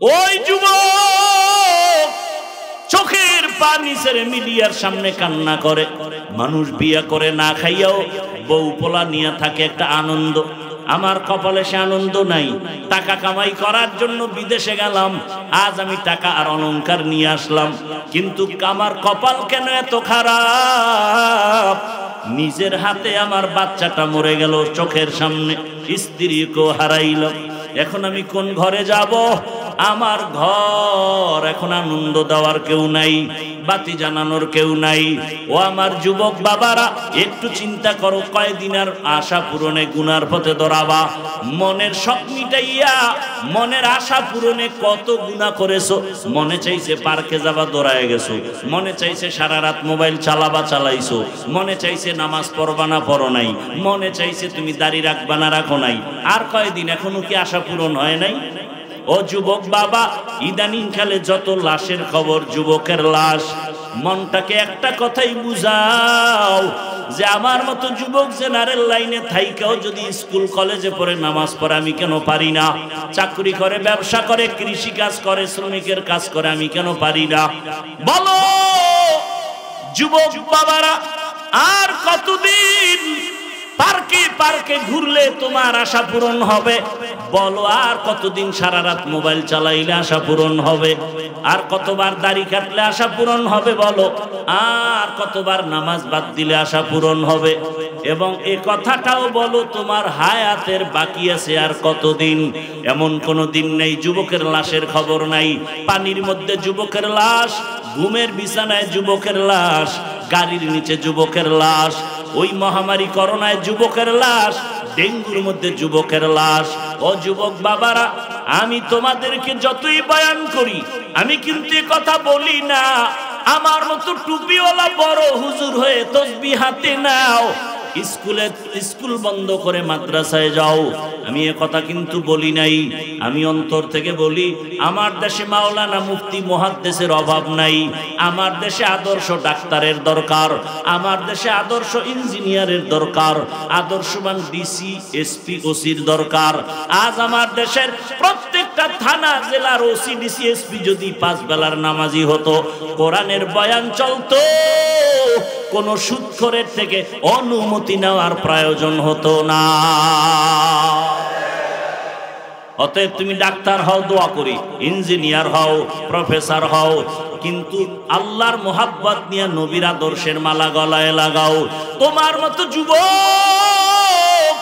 ওই যুবক চোখের পানি ছেড়ে মিডিয়ার সামনে কান্না করে। মানুষ বিয়ে করে না খাইয়াও বউ পোলা নিয়ে থাকে একটা আনন্দ। আমার কপালে সে আনন্দ নাই। টাকা কামাই করার জন্য বিদেশে গেলাম, আজ আমি টাকা আর অলংকার নিয়ে আসলাম, কিন্তু আমার কপাল কেন এত খারাপ? নিজের হাতে আমার বাচ্চাটা মরে গেল চোখের সামনে, স্ত্রীকেও হারাইলাম। এখন আমি কোন ঘরে যাব? আমার ঘর এখন আনন্দ দেওয়ার কেউ নাই, বাতি জানানোর কেউ নাই। ও আমার যুবক বাবারা, একটু চিন্তা করো, কয়দিনের আশা পূরণে গুনার পথে দৌড়াবা। মনের শখ মিটাইয়া মনের আশা পূরণে কত গুনাহ করেছো। মনে চাইছে পার্কে যাবা, দৌড়ায় গেছো। মনে চাইছে সারা রাত মোবাইল চালাবা, চালাইছো। মনে চাইছে নামাজ পড়বা না, পড়ো নাই। মনে চাইছে তুমি দাড়ি রাখবা না, রাখো নাই। আর কয়দিন, এখনো কি আশা পূরণ হয় নাই? ও যুবক বাবা, ইদানিং কালে যত লাশের খবর, যুবকের লাশ। মনটাকে একটা কথাই বুঝাও যে আমার মতো যুবক জেনারেল লাইনে থাইকাও যদি স্কুল কলেজে পড়ে নামাজ পড়ে, আমি কেন পারি না? চাকরি করে, ব্যবসা করে, কৃষি কাজ করে, শ্রমিকের কাজ করে, আমি কেন পারি না? বলো যুবক বাবারা, আর কতদিন পার্কে পার্কে ঘুরলে তোমার আশা পূরণ হবে? বলো, আর কতদিন সারা রাত মোবাইল চালাইলে আশা পূরণ হবে? আর কতবার দাড়ি কাটলে আশা পূরণ হবে? বলো, আর কতবার নামাজ বাদ দিলে আশা পূরণ হবে? এবং এ কথাটাও বলো, তোমার হায়াতের বাকি আছে আর কতদিন? এমন কোনো দিন নেই যুবকের লাশের খবর নাই। পানির মধ্যে যুবকের লাশ, ঘুমের বিছানায় যুবকের লাশ, গাড়ির নিচে যুবকের লাশ, ওই মহামারী করোনায় যুবকের লাশ, ডেঙ্গুর মধ্যে যুবকের লাশ। ও যুবক বাবারা, আমি তোমাদেরকে যতই বয়ান করি, আমি কিন্তু এ কথা বলি না আমার মতো টুপিওয়ালা বড় হুজুর হয়ে তসবিহ হাতে নাও, স্কুল বন্ধ করে মাদ্রাসায় যাও। আমি এ কথা কিন্তু বলি নাই। আমি অন্তর থেকে বলি, আমার দেশে মাওলানা মুফতি মুহাদ্দিসের অভাব নাই। আমার দেশে আদর্শ ডাক্তারের দরকার, আমার দেশে আদর্শ ইঞ্জিনিয়ারের দরকার, আদর্শবান ডিসি, এসপি, ওসির দরকার। আজ আমার দেশের প্রত্যেকটা থানা, জেলার ওসি, ডিসি, এসপি যদি 5 বেলার নামাজি হতো, কোরআনের বয়ান চলতো, কোন সুদখোরের থেকে অনুমতি নেওয়ার প্রয়োজন হতো না। অতএব তুমি ডাক্তার হও, দোয়া করি, ইঞ্জিনিয়ার হও, প্রফেসর হও, কিন্তু আল্লাহর মোহাব্বত নিয়ে নবীর আদর্শের মালা গলায় লাগাও। তোমার মতো যুবক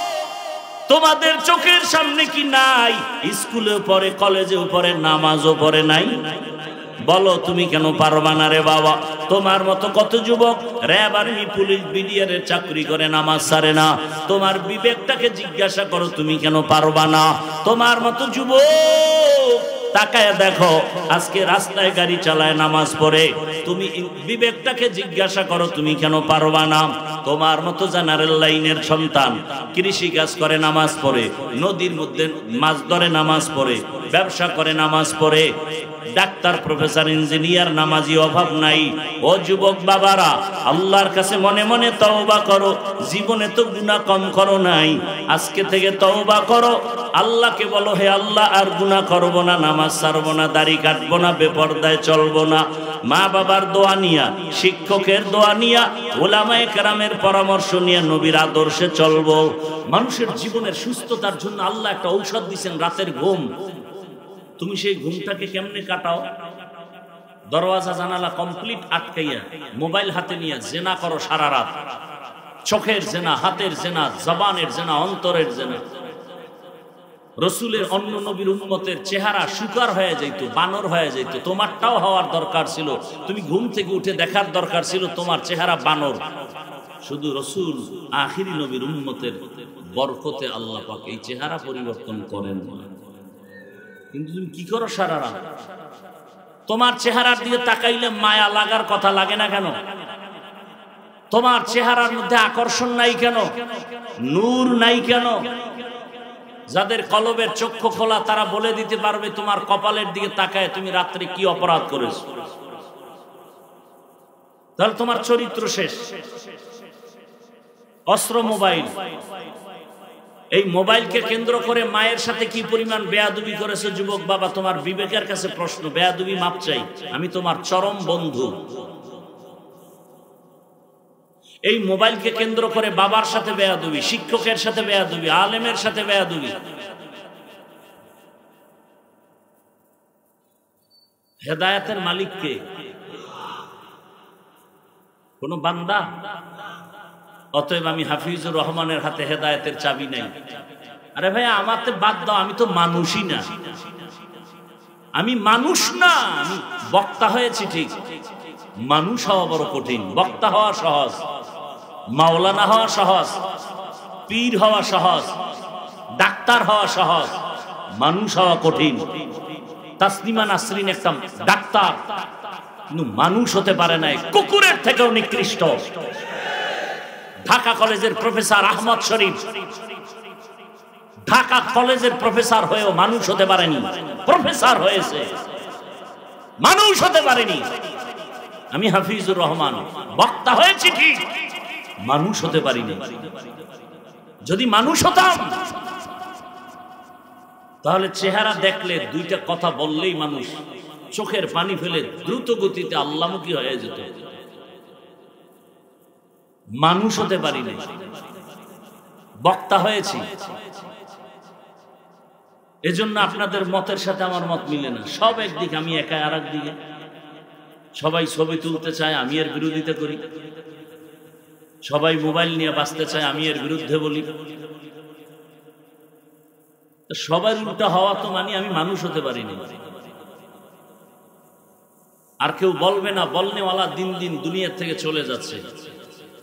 তোমাদের চোখের সামনে কি নাই? স্কুলে পড়ে, কলেজে পড়ে, নামাজও পড়ে নাই। বলো তুমি কেন পারবা না রে বাবা? তোমার মতো কত যুবক র্যাব, আর্মি, পুলিশ, বিডিআর এর চাকরি করে, নামাজ ছাড়ে না। তোমার বিবেকটাকে জিজ্ঞাসা করো, তুমি কেন পারবা না? তোমার মতো যুবক তাকায় দেখো, আজকে রাস্তায় গাড়ি চালায়, নামাজ পড়ে। তুমি বিবেকটাকে জিজ্ঞাসা করো, তুমি কেন পারবা না? তোমার মতো জেনারেল লাইনের সন্তান কৃষি কাজ করে, নামাজ পড়ে, নদীর মধ্যে মাছ ধরে, নামাজ পড়ে, ব্যবসা করে, নামাজ পড়ে, ডাক্তার, প্রফেসর, ইঞ্জিনিয়ার, নামাজি অভাব নাই। ও যুবক বাবারা, আল্লাহর কাছে মনে মনে তওবা করো। জীবনে তো গুনাহ কম করো নাই, আজকে থেকে তওবা করো। আল্লাহকে বলো, হে আল্লাহ, আর গুনাহ করব না, নামাজ ছাড়বো না, দাড়ি কাটবো না, বেপরদায় চলবো না। মা বাবার দোয়া নিয়া, শিক্ষকের দোয়া নিয়া, উলামায়ে কেরামের পরামর্শ নিয়ে নবীর আদর্শে চলবো। মানুষের জীবনের সুস্থতার জন্য আল্লাহ একটা ঔষধ দিয়েছেন, রাতের ঘুম। তুমি সেই ঘুমটাকে কেমনে কাটাও? দরওয়াজা জানালা কমপ্লিট আটকাইয়া, মোবাইল হাতে নিয়ে জেনা করো সারা রাত। চোখের জেনা, হাতের জেনা, জবানের জেনা, অন্তরের জেনা। রসুলের, অন্য নবীর উম্মতের চেহারা শুকার হয়ে যাইতো, বানর হয়ে যাইতো। তোমারটাও হওয়ার দরকার ছিল। তুমি ঘুম থেকে উঠে দেখার দরকার ছিল তোমার চেহারা বানর। শুধু রসুল আখিরি নবীর উম্মতের বরকতে আল্লাহ পাক এই চেহারা পরিবর্তন করেন। কিন্তু তুমি কি করো সারা রাত? তোমার চেহারার দিকে তাকাইলে মায়া লাগার কথা লাগে না কেন? তোমার চেহারার মধ্যে আকর্ষণ নাই কেন? নূর নাই কেন? যাদের কলবের চক্ষু খোলা, তারা বলে দিতে পারবে তোমার কপালের দিকে তাকায় তুমি রাত্রে কি অপরাধ করেছো। তাহলে তোমার চরিত্র শেষ। অস্ত্র, মোবাইল, এই মোবাইলকে কেন্দ্র করে মায়ের সাথে কি পরিমাণ বেয়াদবি করেছে যুবক বাবা, তোমার বিবেকের কাছে প্রশ্ন। বেয়াদবি মাপ চাই, আমি তোমার চরম বন্ধু। এই মোবাইলকে কেন্দ্র করে বাবার সাথে বেয়াদবি, শিক্ষকের সাথে বেয়াদবি, আলেমের সাথে বেয়াদবি। হেদায়েতের মালিক কে? কোন বান্দা? অতএব আমি হাফিজুর রহমানের হাতে হেদায়েতের চাবি নাই। আরে ভাই আমাকে বাদ দাও, আমি তো মানুষই না। আমি মানুষ না, আমি বক্তা হয়েছি ঠিক, মানুষ হওয়া বড় কঠিন। বক্তা হওয়া সহজ, মাওলানা হওয়া সহজ, পীর হওয়া সহজ, ডাক্তার হওয়া সহজ, মানুষ হওয়া কঠিন। তাসলিমা নাসরিন একটা ডাক্তার, কিন্তু মানুষ হতে পারে নাই, কুকুরের থেকেও নিকৃষ্ট। ঢাকা কলেজের প্রফেসর আহমদ শরীফ ঢাকা কলেজের প্রফেসর হয়েও মানুষ হতে পারেনি। প্রফেসর হয়েছে, মানুষ হতে পারেনি। আমি হাফিজুর রহমান বক্তা হয়েছি ঠিক, মানুষ হতে পারিনি। যদি মানুষ হতাম তাহলে চেহারা দেখলে দুইটা কথা বললেই মানুষ চোখের পানি ফেলে দ্রুত গতিতে আল্লাহমুখী হয়ে যেত। মানুষ হতে পারিনি, বক্তা হয়েছি। এজন্য আপনাদের মতের সাথে আমার মত মিলে না। সব একদিকে, আমি একা আর একদিকে। সবাই ছবি তুলতে চায়, আমি এর বিরোধিতা করি। সবাই মোবাইল নিয়ে বাঁচতে চায়, আমি এর বিরুদ্ধে বলি। সবার উল্টা হওয়া তো মানে আমি মানুষ হতে পারিনি। আর কেউ বলবে না, বলনেওয়ালা দিন দিন দুনিয়ার থেকে চলে যাচ্ছে,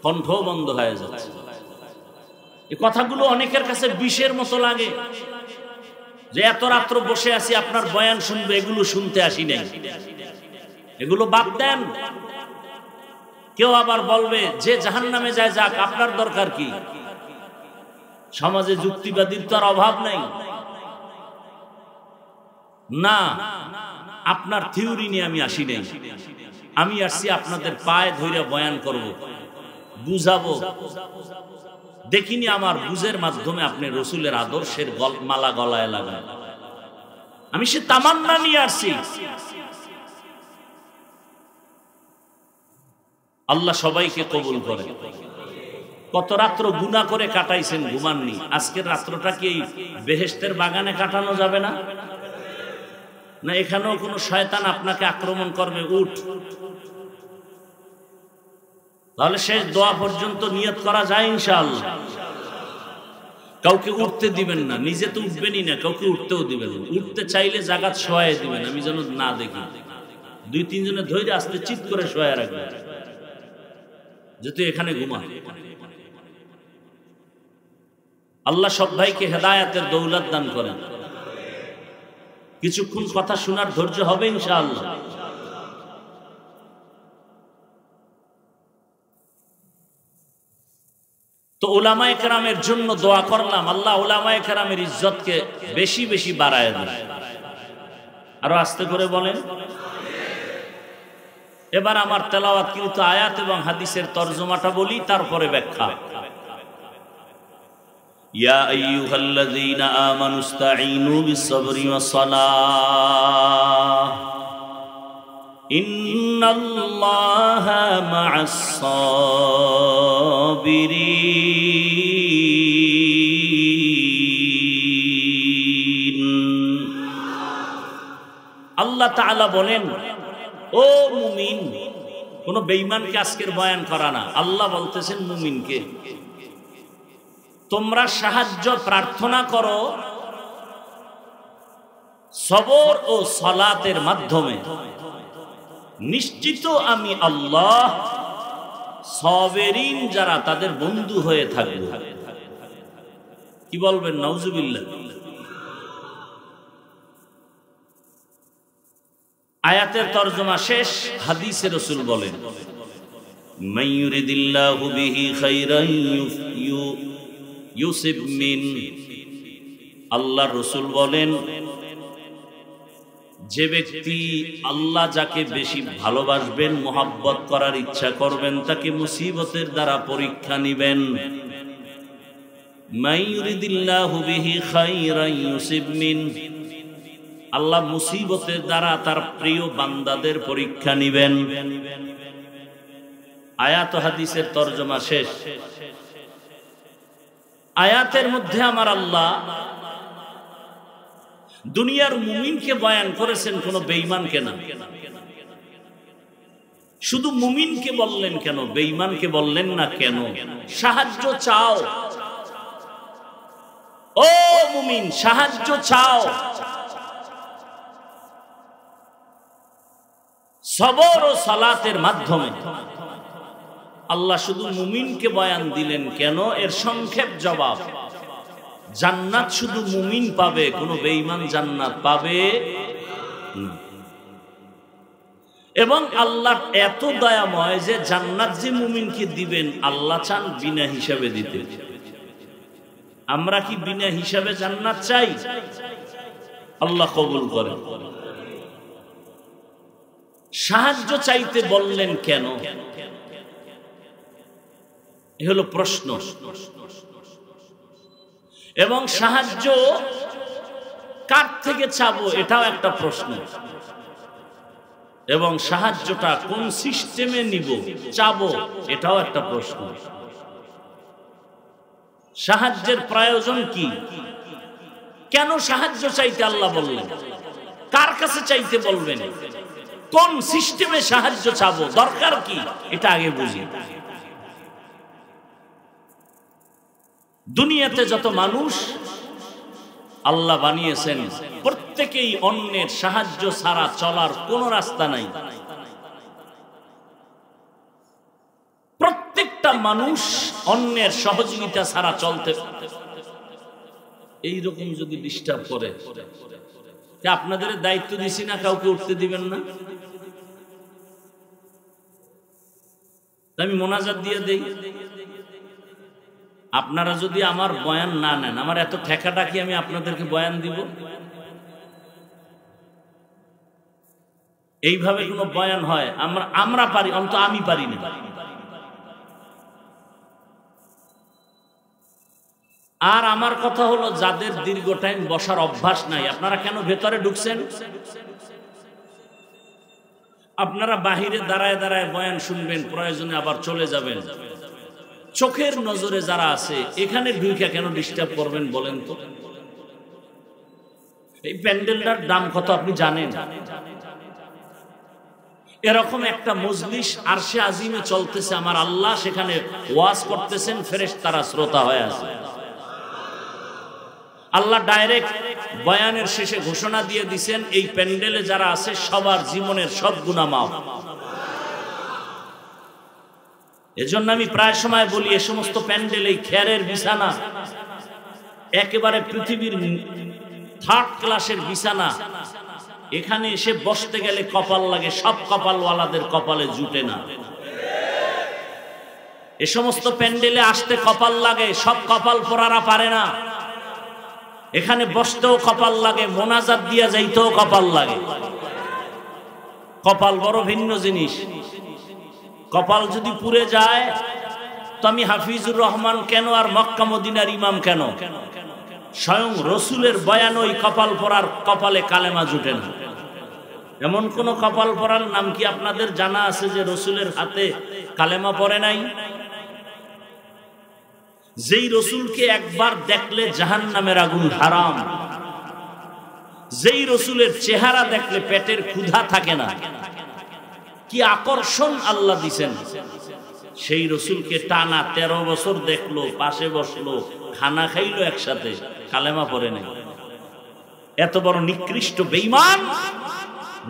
কণ্ঠ বন্ধ হয়ে যাচ্ছে। এই কথাগুলো অনেকের কাছে বিষের মতো লাগে, যে এত রাত্র বসে আছি আপনার বয়ান শুনবে, এগুলো শুনতে আসি নাই, এগুলো বাদ দেন। কেউ আবার বলবে যে জাহান্নামে যায় যাক, আপনার দরকার কি? সমাজে যুক্তিবাদীর তো আর অভাব নাই। না, আপনার থিওরি নিয়ে আমি আসি নাই। আমি আসছি আপনাদের পায়ে ধরে বয়ান করব, বুঝাবো। দেখিনি আমার বুঝের মাধ্যমে আপনি রসুলের আদর্শের মালা গলায় লাগান। আমি সে তামান্না নিয়ে আসছি। আল্লাহ সবাইকে কবুল করে। কত রাত্র গুনাহ করে কাটাইছেন, ঘুমাননি। আজকের রাত্রটা কি বেহেশতের বাগানে কাটানো যাবে না? না এখানেও কোন শয়তান আপনাকে আক্রমণ করবে? উঠ, তাহলে শেষ দোয়া পর্যন্ত নিয়ত করা যায় ইনশাআল্লাহ। কাউকে উঠতে দিবেন না, নিজে তো উঠবেনই না, কাউকে উঠতেও দিবেন না। উঠতে চাইলে জাগাত শোয়াই দিবেন, আমি যেন না দেখি। দুই তিনজনে ধৈর্য আস্তে চিৎ করে শোয়া রাখবেন, যেহেতু এখানে ঘুমা। আল্লাহ সব ভাইকে হেদায়েতের দৌলত দান করেন। কিছুক্ষণ কথা শোনার ধৈর্য হবে ইনশাআল্লাহ। তো উলামায়ে কেরামের জন্য দোয়া করলাম, আল্লাহ উলামায়ে কেরামের ইজ্জতকে বেশি বেশি বাড়ায় দেন। আরো আস্তে করে বলেন। এবার আমার তেলাওয়াতকৃত আয়াত এবং হাদিসের তরজমাটা বলি, তারপরে ব্যাখ্যা। ইয়া আইয়ুহাল্লাযীনা আমানুস্তাঈনু বিস-সাবরি ওয়াস-সালাহ ইন্নাল্লাহা মা'আস-সাবিরিন। আল্লাহ তাআলা বলেন, ও মুমিন, কোন বেঈমানকে আজকের বয়ান করা না। আল্লাহ বলতেছেন মুমিনকে, তোমরা সাহায্য প্রার্থনা করো সবর ও সালাতের মাধ্যমে। নিশ্চিত আমি আল্লাহ সাবিরিন যারা তাদের বন্ধু হয়ে থাকবে। কি বলবেন? নাউজুবিল্লাহ। আয়াতের তরজমা শেষ। হাদিসে রাসূল বলেন, মান ইউরিদিল্লাহু বিহি খাইরান ইউসিব মিন। আল্লাহ রাসূল বলেন, যে ব্যক্তি আল্লাহ যাকে বেশি ভালোবাসবেন, মোহাব্বত করার ইচ্ছা করবেন, তাকে মুসিবতের দ্বারা পরীক্ষা নিবেন। মান ইউরিদিল্লাহু বিহি খায়রান ইউসিব মিন, আল্লাহ মুসিবতের দ্বারা তার প্রিয় বান্দাদের পরীক্ষা নিবেন। আয়াত ও হাদিসের তরজমা শেষ। আয়াতের মধ্যে আমার আল্লাহ দুনিয়ার মুমিনকে বয়ান করেছেন, কোন বেঈমানকে না। শুধু মুমিনকে বললেন কেন, বেঈমানকে বললেন না কেন? সাহায্য চাও, ও মুমিন, সাহায্য চাও। সবর ও সালাতের মাধ্যমে। আল্লাহ শুধু মুমিনকে বয়ান দিলেন কেন? এর সংক্ষেপ জবাব, জান্নাত শুধু মুমিন পাবে, কোনো বেঈমান জান্নাত পাবে না। এবং আল্লাহ এত দয়াময় যে জান্নাত যে মুমিনকে দিবেন আল্লাহ চান বিনা হিসাবে দিতে। আমরা কি বিনা হিসাবে জান্নাত চাই? আল্লাহ কবুল করে। সাহায্য চাইতে বললেন কেন? এ হলো প্রশ্ন। এবং সাহায্য কার থেকে চাবো এটাও একটা প্রশ্ন। এবং সাহায্যটা কোন সিস্টেমে নিব, চাবো, এটাও একটা প্রশ্ন। সাহায্যের প্রয়োজন কি? কেন সাহায্য চাইতে আল্লাহ বললেন? কার কাছে চাইতে বলবেন? কোন সিস্টেমে সাহায্য চাবো, দরকার কি, এটা আগে বুঝি। দুনিয়াতে যত মানুষ আল্লাহ বানিয়েছেন প্রত্যেকেই অন্যের সাহায্য ছাড়া চলার কোন রাস্তা নাই। প্রত্যেকটা মানুষ অন্যের সহযোগিতা ছাড়া চলতে। এইরকম যদি ডিস্টার্ব করে, আপনাদের দায়িত্ব দিছি না কাউকে উঠতে দিবেন না? আমি মোনাজাত দিয়ে দেই, আপনারা যদি আমার বয়ান না নেন, আমার এত ঠেকাটা কি আমি আপনাদেরকে বয়ান দিব? এইভাবে কোনো বয়ান হয়? আমরা পারি, অন্তত আমি পারি না। আর আমার কথা হলো, যাদের দীর্ঘ টাইম বসার অভ্যাস নাই, আপনারা কেন ভেতরে ঢুকছেন? আপনারা বাহিরে দাঁড়ায় দাঁড়ায় বয়ান শুনবেন, প্রয়োজনে আবার চলে যাবেন। চোখের নজরে যারা আছে এখানে ঢুকে কেন ডিস্টার্ব করবেন বলেন তো? এই প্যান্ডেলটার দাম কত আপনি জানেন? এরকম একটা মজলিস আরশে আজিমে চলতেছে, আমার আল্লাহ সেখানে ওয়াজ করতেছেন, ফেরেশতারা শ্রোতা হয়ে আছে। আল্লাহ ডাইরেক্ট বয়ানের শেষে ঘোষণা দিয়ে দিয়েছেন, এই প্যান্ডেলে যারা আছে সবার জীবনের সব গুনাহ মাফ। এজন্য আমি প্রায় সময় বলি, এ সমস্ত প্যান্ডেল এই খেরের বিছানা, একেবারে পৃথিবীর থার্ড ক্লাসের বিছানা। এখানে এসে বসতে গেলে কপাল লাগে, সব কপালওয়ালাদের কপালে জুটে না। এ সমস্ত প্যান্ডেলে আসতে কপাল লাগে, সব কপাল পরারা পারে না। এখানে বসতেও কপাল লাগে, মোনাজাত দিয়া যাইতেও কপাল লাগে। কপাল বড় ভিন্ন জিনিস। কপাল যদি পুড়ে যায় তো আমি হাফিজুর রহমান কেন আর মক্কা মদিনার ইমাম কেন? স্বয়ং রসুলের বয়ান ওই কপাল পরার কপালে কালেমা জুটে না। এমন কোন কপাল পরার নাম কি আপনাদের জানা আছে যে রসুলের হাতে কালেমা পড়ে নাই? যেই রসুলকে একবার দেখলে জাহান্নামের আগুন হারাম, যেই রসুলের চেহারা দেখলে পেটের ক্ষুধা থাকে না, কি আকর্ষণ আল্লাহ দিছেন। সেই রসুলকে টানা 13 বছর দেখলো, পাশে বসলো, খানা খাইলো একসাথে, কালেমা পড়ে নাই। এত বড় নিকৃষ্ট বেঈমান,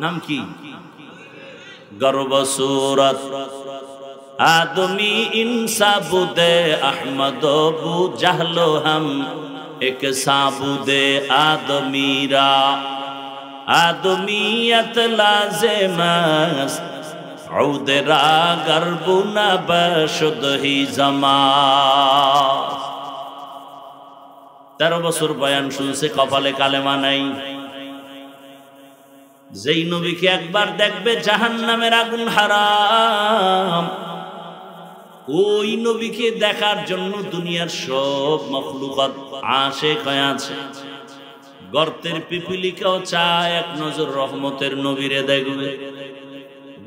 নাম কি? গর্ব সুরত आदमी इंसाबुदे अहमद बु जहलो हम एक साबुदे आदमीरा आदमीयत लाज़िमस औदरा गर्बुना बशुद ही जमा। 13 বছর বয়ান শুনছে, কপালে কালেমা নাই। যেই নবীকে একবার দেখবে জাহান্নামের আগুন হারাম, ওই নবীকে দেখার জন্য দুনিয়ার সব মখলুকাত আশিক হয়ে আছে। গর্তের পিপিলিকাও চায় এক নজর রহমতের নবীরে দেখবে।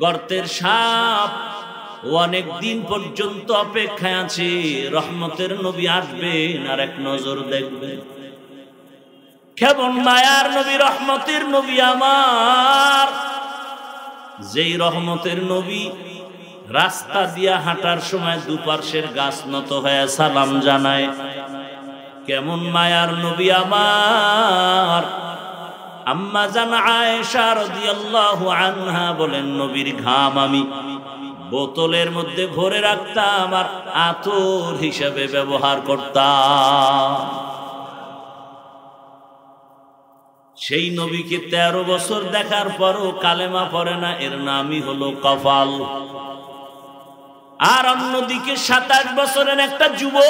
গর্তের সাপ অনেক দিন পর্যন্ত অপেক্ষায় আছে, রহমতের নবী আসবেন আর এক নজর দেখবে। কেমন মায়ার নবী, রহমতের নবী আমার, যেই রহমতের নবী রাস্তা দিয়া হাঁটার সময় দুপার্শ্বের গাছ নত হয়ে সালাম জানায়। কেমন মায়ার নবী আমার। আম্মা জান আয়েশা রাদিয়াল্লাহু আনহা বলেন, নবীর ঘাম আমি বোতলের মধ্যে ভরে রাখতাম আর আতর হিসেবে ব্যবহার করতাম। সেই নবীকে 13 বছর দেখার পরও কালেমা পড়ে না, এর নামই হলো কফাল। আর অন্যদিকে 27 বছরের একটা যুবক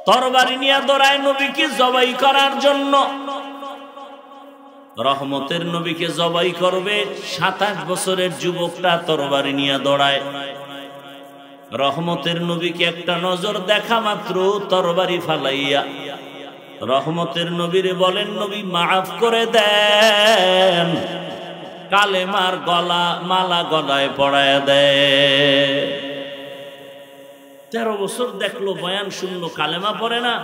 তরবারি নিয়ে দৌড়ায় নবীকে জবাই করার জন্য। রহমতের নবীকে জবাই করবে, 27 বছরের যুবকটা তরবারি নিয়ে দৌড়ায়। রহমতের নবীকে একটা নজর দেখা মাত্র তরবারি ফালাইয়া রহমতের নবীরে বলেন, নবী মাফ করে দেন। কালেমার মালা গলায় পড়ায় দেয়। 13 বছর দেখলো, বয়ান শুনলো, কালেমা পড়ে না।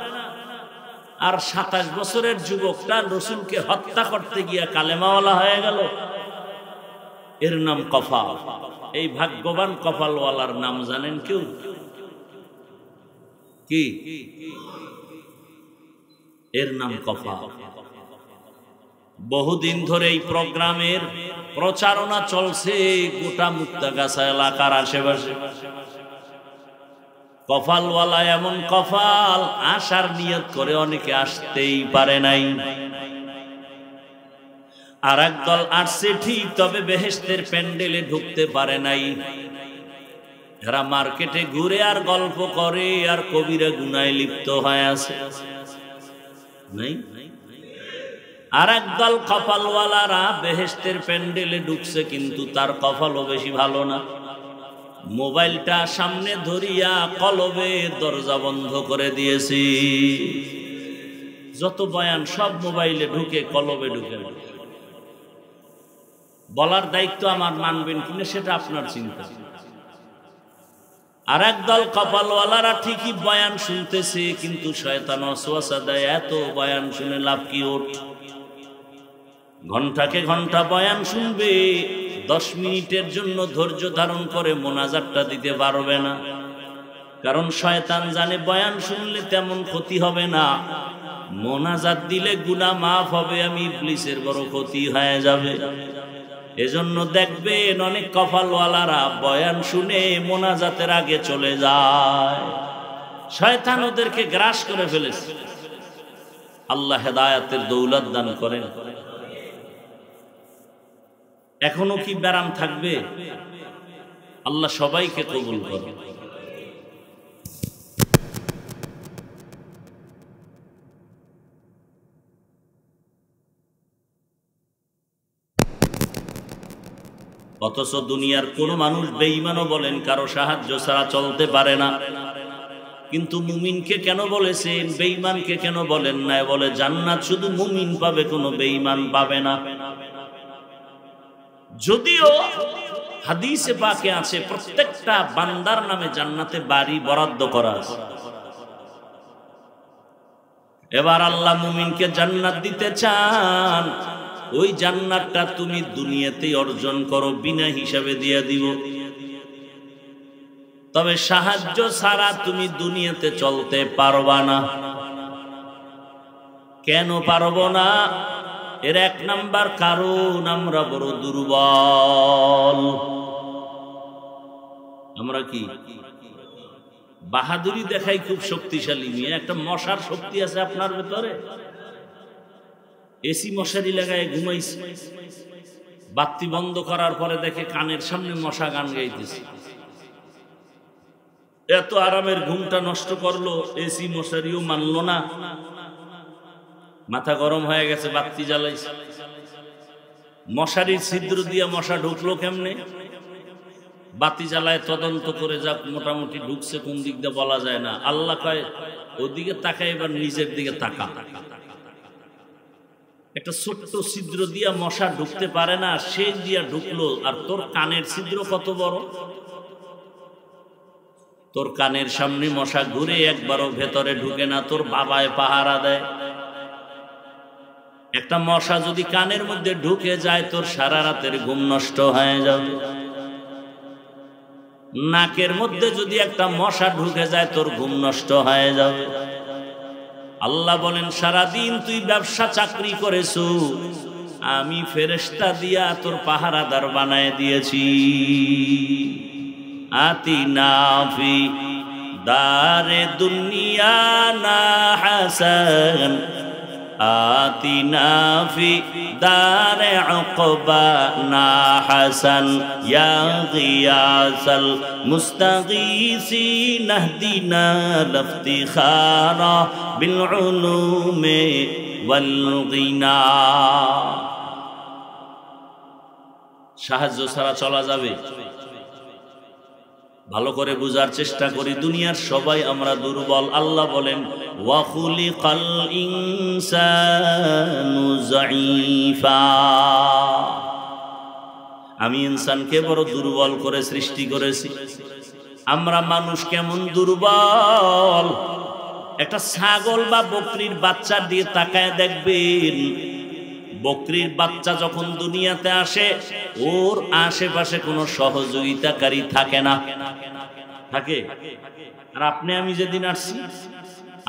আর 27 বছরের যুবকটা রসুলকে হত্যা করতে গিয়া কালেমাওয়ালা হয়ে গেল। এর নাম কফাল। এই ভাগ্যবান কপালওয়ালার নাম জানেন কেউ? কি? এর নাম কফাল। বহুদিন ধরে এই প্রোগ্রামের প্রচারণা চলছে গোটা মুক্তাগাছা এলাকার আশেপাশে। কফালওয়ালা এমন কফাল, আসার নিয়ত করে অনেকে আসতেই পারে নাই। আর একদল আসছে ঠিক, তবে বেহেশতের প্যান্ডেলে ঢুকতে পারে নাই। এরা মার্কেটে ঘুরে আর গল্প করে আর কবিরা গুনায় লিপ্ত হয়ে আছে। নাই? আর একদল কপালওয়ালারা বেহেশতের প্যান্ডেলে ঢুকছে, কিন্তু তার কপালও বেশি ভালো না। মোবাইলটা সামনে ধরিয়া কলবে দরজা বন্ধ করে দিয়েছি। যত বয়ান সব মোবাইলে ঢুকে, কলবে ঢুকে। বলার দায়িত্ব আমার, মানবেন কিনা সেটা আপনার চিন্তা। আর একদল কপালওয়ালারা ঠিকই বয়ান শুনতেছে, কিন্তু শয়তান ওয়াসওয়াসা দেয়, এত বয়ান শুনে লাভ কি? ওঠ, ঘন্টাকে ঘন্টা বয়ান শুনবে, 10 মিনিটের জন্য ধৈর্য ধারণ করে মোনাজাতটা দিতে পারবে না। কারণ শয়তান জানে বয়ান শুনলে তেমন ক্ষতি হবে না, মোনাজাত দিলে গুনাহ মাফ হবে, আমি ইবলিসের বড় ক্ষতি হয়ে যাবে। এজন্য দেখবেন অনেক কপালওয়ালারা বয়ান শুনে মোনাজাতের আগে চলে যায়। শয়তান ওদেরকে গ্রাস করে ফেলেছে। আল্লাহ হেদায়েতের দৌলত দান করেন। এখনো কি ব্যারাম থাকবে? আল্লাহ সবাইকে কবুল করেন। অথচ দুনিয়ার কোন মানুষ বেঈমানও বলেন কারো সাহায্য ছাড়া চলতে পারে না। কিন্তু মুমিনকে কেন বলেছেন, বেঈমানকে কেন বলেন না? বলে জান্নাত শুধু মুমিন পাবে, কোনো বেঈমান পাবে না। যদিও হাদিসে পাকে আছে প্রত্যেকটা বান্দার নামে জান্নাতে বাড়ি বরাদ্দ করা আছে। এবার আল্লাহ মুমিনকে জান্নাত দিতে চান, ওই জান্নাতটা তুমি দুনিয়াতেই অর্জন করো, বিনা হিসাবে দিয়ে দিব। তবে সাহায্য ছাড়া তুমি দুনিয়াতে চলতে পারবা না। কেন পারবো না? এর 1 নাম্বার কারণ, আমরা বড় দুর্বল। আমরা কি বাহাদুরি দেখাই খুব শক্তিশালী নিয়ে? একটা মশার শক্তি আছে আপনার ভেতরে। এসি মশারি লাগায় ঘুমাইছে, বাতি বন্ধ করার পরে দেখে কানের সামনে মশা গান গাইতেছে। এত আরামের ঘুমটা নষ্ট করলো, এসি মশারিও মানলো না, মাথা গরম হয়ে গেছে, বাতি জ্বালাইছে। মশারির ছিদ্র দিয়ে মশা ঢুকলো কেমনে? বাতি জ্বালায় তদন্ত করে যাক, মোটামুটি ঢুকছে কোন দিক দিয়ে বলা যায় না। আল্লাহ কয় ওদিকে তাকায়, এবার নিজের দিকে তাকা। একটা ছোট্ট ছিদ্র দিয়া মশা ঢুকতে পারে না, সে দিয়া ঢুকলো। আর তোর কানের ছিদ্র কত বড়! তোর কানের সামনে মশা ঘুরে একবারও ভেতরে ঢুকে না, তোর বাবায় পাহারা দেয়। একটা মশা যদি কানের মধ্যে ঢুকে যায়, তোর সারা রাতের ঘুম নষ্ট হয়ে যাবে। নাকের মধ্যে যদি একটা মশা ঢুকে যায়, তোর ঘুম নষ্ট হয়ে যাবে। আল্লাহ বলেন, সারাদিন তুই ব্যবসা চাকরি করেছো, আমি ফেরেশতা দিয়া তোর পাহারাদার বানায় দিয়েছি। আতিনা ফি দারে দুনিয়া না হাসান, আতিনা ফি দারে উকবা না হাসান, ইয়া গিয়াসাল মুস্তাগীসিন নাহদিনা লিফতিখারা বিল উলুমি ওয়াল গিনা। সাহায্য ছাড়া চলা যাবে? ভালো করে বুঝার চেষ্টা করি। দুনিয়ার সবাই আমরা দুর্বল। আল্লাহ বলেন, ওয়া খুলিকাল ইনসানু যায়ীফা, আমি ইনসানকে বড় দুর্বল করে সৃষ্টি করেছি। আমরা মানুষ কেমন দুর্বল! একটা ছাগল বা বকরির বাচ্চা দিয়ে তাকায় দেখবেন, বকরির বাচ্চা যখন দুনিয়াতে আসে, ওর আশেপাশে কোনো সহযোগিতাকারী থাকে না। থাকে? আর আপনি আমি যেদিন আসছি,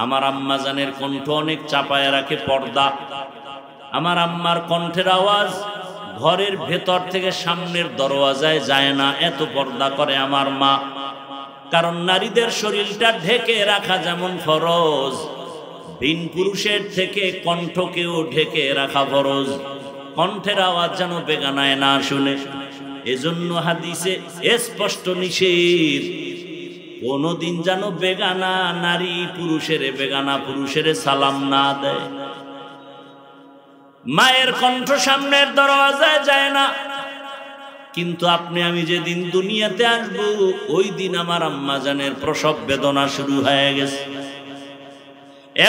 আমার আম্মা জানের কণ্ঠ অনেক চাপায় রাখে পর্দা। আমার আম্মার কণ্ঠের আওয়াজ ঘরের ভেতর থেকে সামনের দরওয়াজায় যায় না, এত পর্দা করে আমার মা। কারণ নারীদের শরীরটা ঢেকে রাখা যেমন ফরজ, ভিন পুরুষের থেকে কণ্ঠকেও ঢেকে রাখা ফরজ। কণ্ঠের আওয়াজ যেন বেগানায় না শুনে। এজন্য হাদিসে স্পষ্ট নিষেধ, কোনদিন যেন বেগানা নারী পুরুষের, বেগানা পুরুষের সালাম না দেয়। মায়ের কণ্ঠ সামনের দরওয়াজায় যায় না। কিন্তু আপনি আমি যেদিন দুনিয়াতে আসবো, ওই দিন আমার আম্মা জানের প্রসব বেদনা শুরু হয়ে গেছে।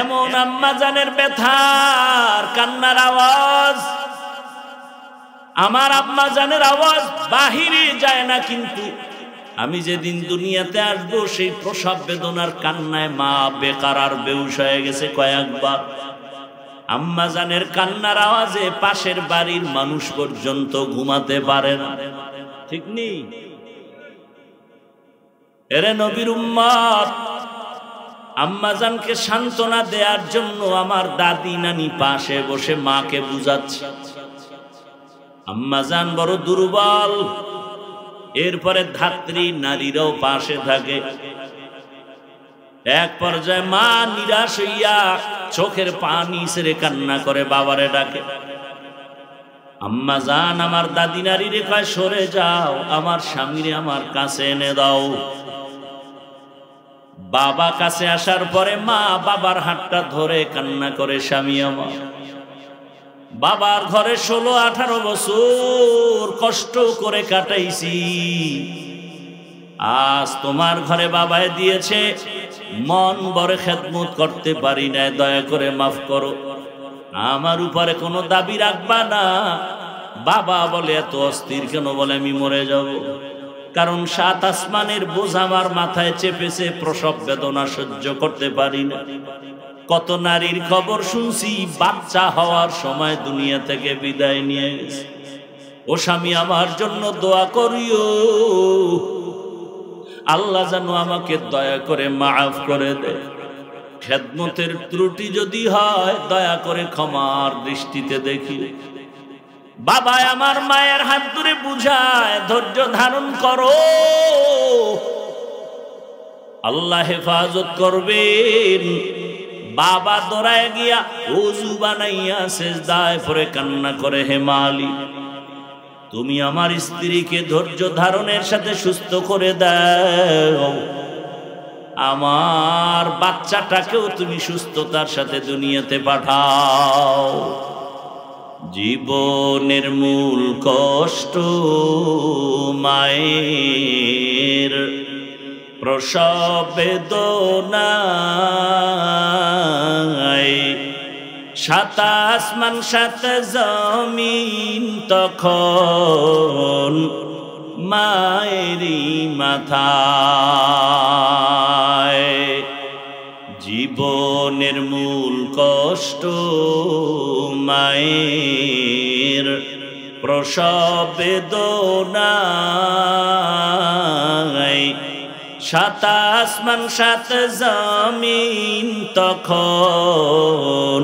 এমন আম্মা জানের ব্যথার কান্নার আওয়াজ, আমার আম্মা জানের আওয়াজ বাহিরে যায় না। কিন্তু আমি যেদিন দুনিয়াতে আসবো, সেই প্রসব বেদনার কান্নায় মা বেকার বেহুশ হয়ে গেছে কয়েকবার। আম্মা জানের কান্নার আওয়াজে পাশের বাড়ির মানুষ পর্যন্ত ঘুমাতে পারে না। ঠিক নেই? এরে নবীর উম্মত, আম্মাজানকে সান্ত্বনা দেওয়ার জন্য আমার দাদি নানি পাশে বসে মাকে বুঝাচ্ছে, আম্মাজান বড় দুর্বল। এরপরে ধাত্রী নারীরাও পাশে থাকে। এক পর্যায়ে মা নিরাশ হইয়া চোখের পানি ছেড়ে কান্না করে বাবারে ডাকে। আম্মাজান আমার দাদি নারীরে কয়, সরে যাও, আমার স্বামীরে আমার কাছে এনে দাও। বাবা কাছে আসার পরে মা বাবার হাতটা ধরে কান্না করে, স্বামী আমার, বাবার ঘরে 16-18 বছর কষ্ট করে কাটাইছি, আজ তোমার ঘরে বাবায় দিয়েছে, মন বড় খেদমত করতে পারি না, দয়া করে মাফ করো, আমার উপরে কোনো দাবি রাখবা না। বাবা বলে, এত অস্থির কেন? বলে, আমি মরে যাব, কারণ 7 আসমানের বোঝ আমার মাথায় চেপেছে, প্রসব বেদনা সহ্য করতে পারি না। কত নারীর খবর শুনছি, বাচ্চা হওয়ার সময় দুনিয়া থেকে বিদায় নিয়ে গেছে। ও স্বামী, আমার জন্য দোয়া করিও, আল্লাহ যেন আমাকে দয়া করে মাফ করে দেয়। খেদমতের ত্রুটি যদি হয়, দয়া করে ক্ষমার দৃষ্টিতে দেখি। বাবা আমার মায়ের হাত ধরে বুঝায়, ধৈর্য ধারণ করো, আল্লাহ হেফাজত করবেন। বাবা দৌড়ায় গিয়া ওযু বানাইয়া সেজদায় পড়ে কান্না করে, হে মালিক, তুমি আমার স্ত্রীকে ধৈর্য ধারণের সাথে সুস্থ করে দাও, আমার বাচ্চাটাকেও তুমি সুস্থতার সাথে দুনিয়াতে পাঠাও। জীবনের মূল কষ্ট মায়ের প্রসব বেদনায়, সাত আসমান সাত জমিন তখন মায়েরই মাথায়। জীবনের মূল কষ্ট মায়ের প্রসব বেদনায়, সাত আসমান সাত জমিন তখন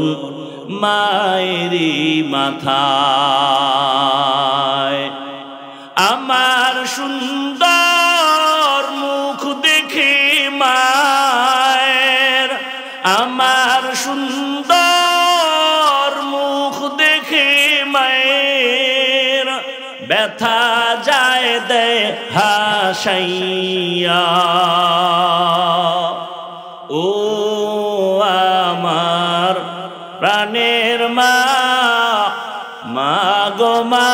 মায়েরই মাথায়। আমার সুন্দর মুখ দেখে মায়ের, আমার সুন্দর মুখ দেখে মায়ের ব্যথা যায় দেয় হাসাইয়া। ও আমার প্রাণের মা, মা গো মা,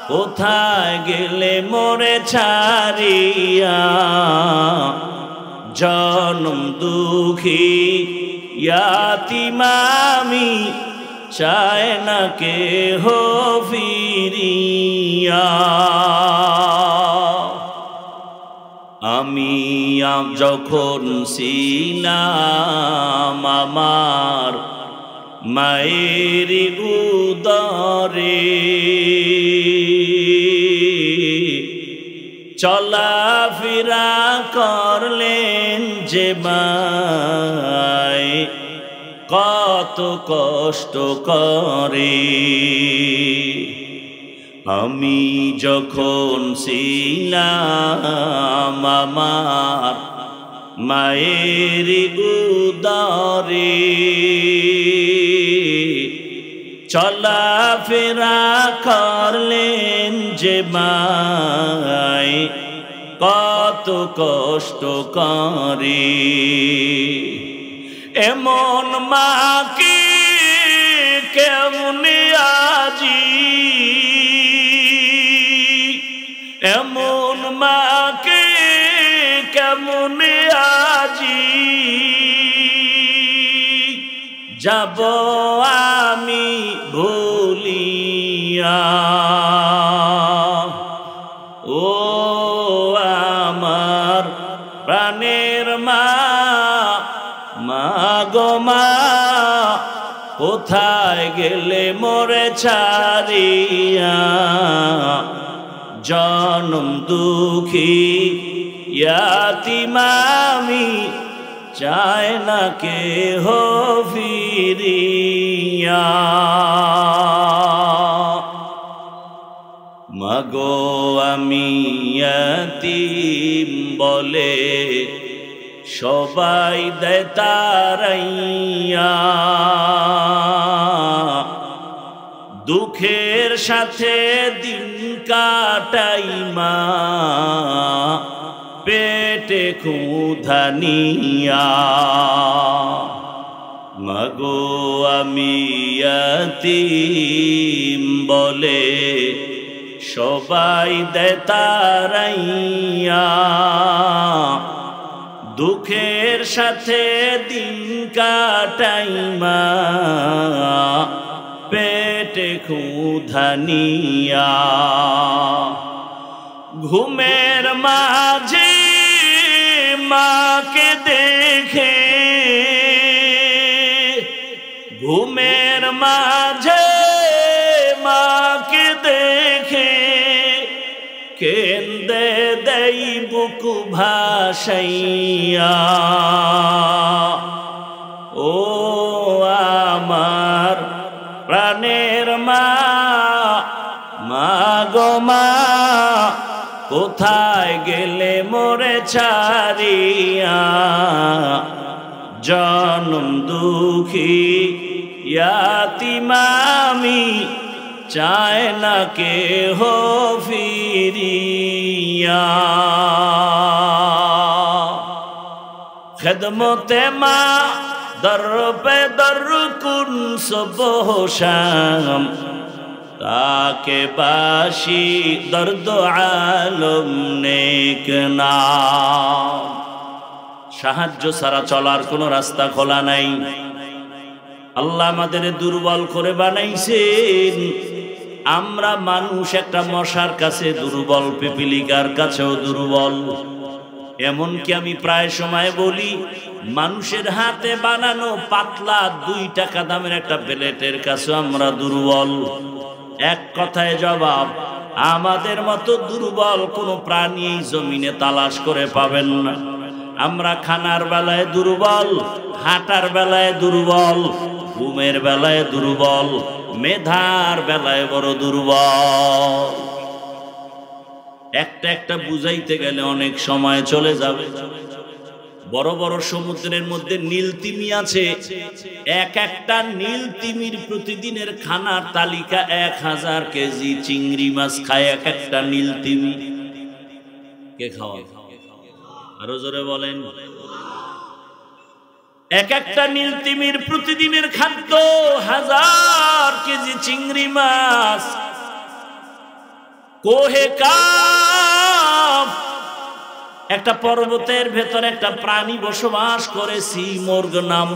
কোথায় গেলে মোরে ছাড়িয়া? জনম দুঃখী ইয়াতীম আমি, চায় না কেহ ফিরিয়া। আমি যখন ছিলাম আমার মায়ের উদরে, চলাফেরা করলেন যে মায় কত কষ্ট করে। আমি যখন ছিলাম আমার মায়ের উদরে, চলাফেরা করলেন যে মায় কত কষ্ট করে। এমন মাকে কেমনে আজি, এমন মাকে কেমনে আজি যাব আমি ভুলিয়া। ও আমার প্রাণের মা, মা গো মা, কোথায় গেলে মোরে ছাড়িয়া? জনম দুঃখী ইয়াতীম আমি, চায় না কেহ ফিরিয়া। মাগো আমি ইয়াতীম বলে সবাই দেয় তাড়াইয়া, দুঃখের সাথে দিন কাটাই মা পেটে ক্ষুধা নিয়া। মাগো আমি ইয়াতীম বলে সবাই দেয় তাড়াইয়া, দুঃখের সাথে দিন কাটাই মা পেটে ক্ষুধা নিয়া। ঘুমের মাঝে মাকে দেখে, ঘুমের মাঝে মাকে দেখে কেন্দে দেই বুক ভাসাইয়া। ও আমার প্রাণের মা, মা গো মা, কোথায় গেলে মোরে ছাড়িয়া? জনম দুঃখী ইয়াতীম আমি, চায় না কেহ ফিরিয়া। খেদমতে মা দর পে দর কুর গুন সুবহ শাম তাকে বাসি দর্দ আলম নেক নাম। সাহায্য ছাড়া চলার কোনো রাস্তা খোলা নাই। আল্লাহ আমাদের দুর্বল করে বানাইছেন। আমরা মানুষ একটা মশার কাছে দুর্বল, পিপিলিকার কাছেও দুর্বল। এমনকি আমি প্রায় সময় বলি, মানুষের হাতে বানানো পাতলা 2 টাকা দামের একটা প্লেটের কাছেও আমরা দুর্বল। এক কথায় জবাব, আমাদের মতো দুর্বল কোনো প্রাণী এই জমিনে তালাশ করে পাবেন না। আমরা খানার বেলায় দুর্বল, হাঁটার বেলায় দুর্বল, ঘুমের বেলায় দুর্বল, মেধার বেলায় বড় দুর্বল। একটা একটা বুঝাইতে গেলে অনেক সময় চলে যাবে। বড় বড় সমুদ্রের মধ্যে নীল তিমি আছে। এক একটা নীল তিমির প্রতিদিনের খানার তালিকা 1000 কেজি চিংড়ি মাছ খায় এক একটা নীল তিমি। কে খাওয়া? আরো জোরে বলেন। এক একটা নীল তিমির প্রতিদিনের খাদ্য 1000 কেজি চিংড়ি মাছ। কোহে কাফ একটা পর্বতের ভেতরে একটা প্রাণী বসবাস করে, সিমর্গ নাম।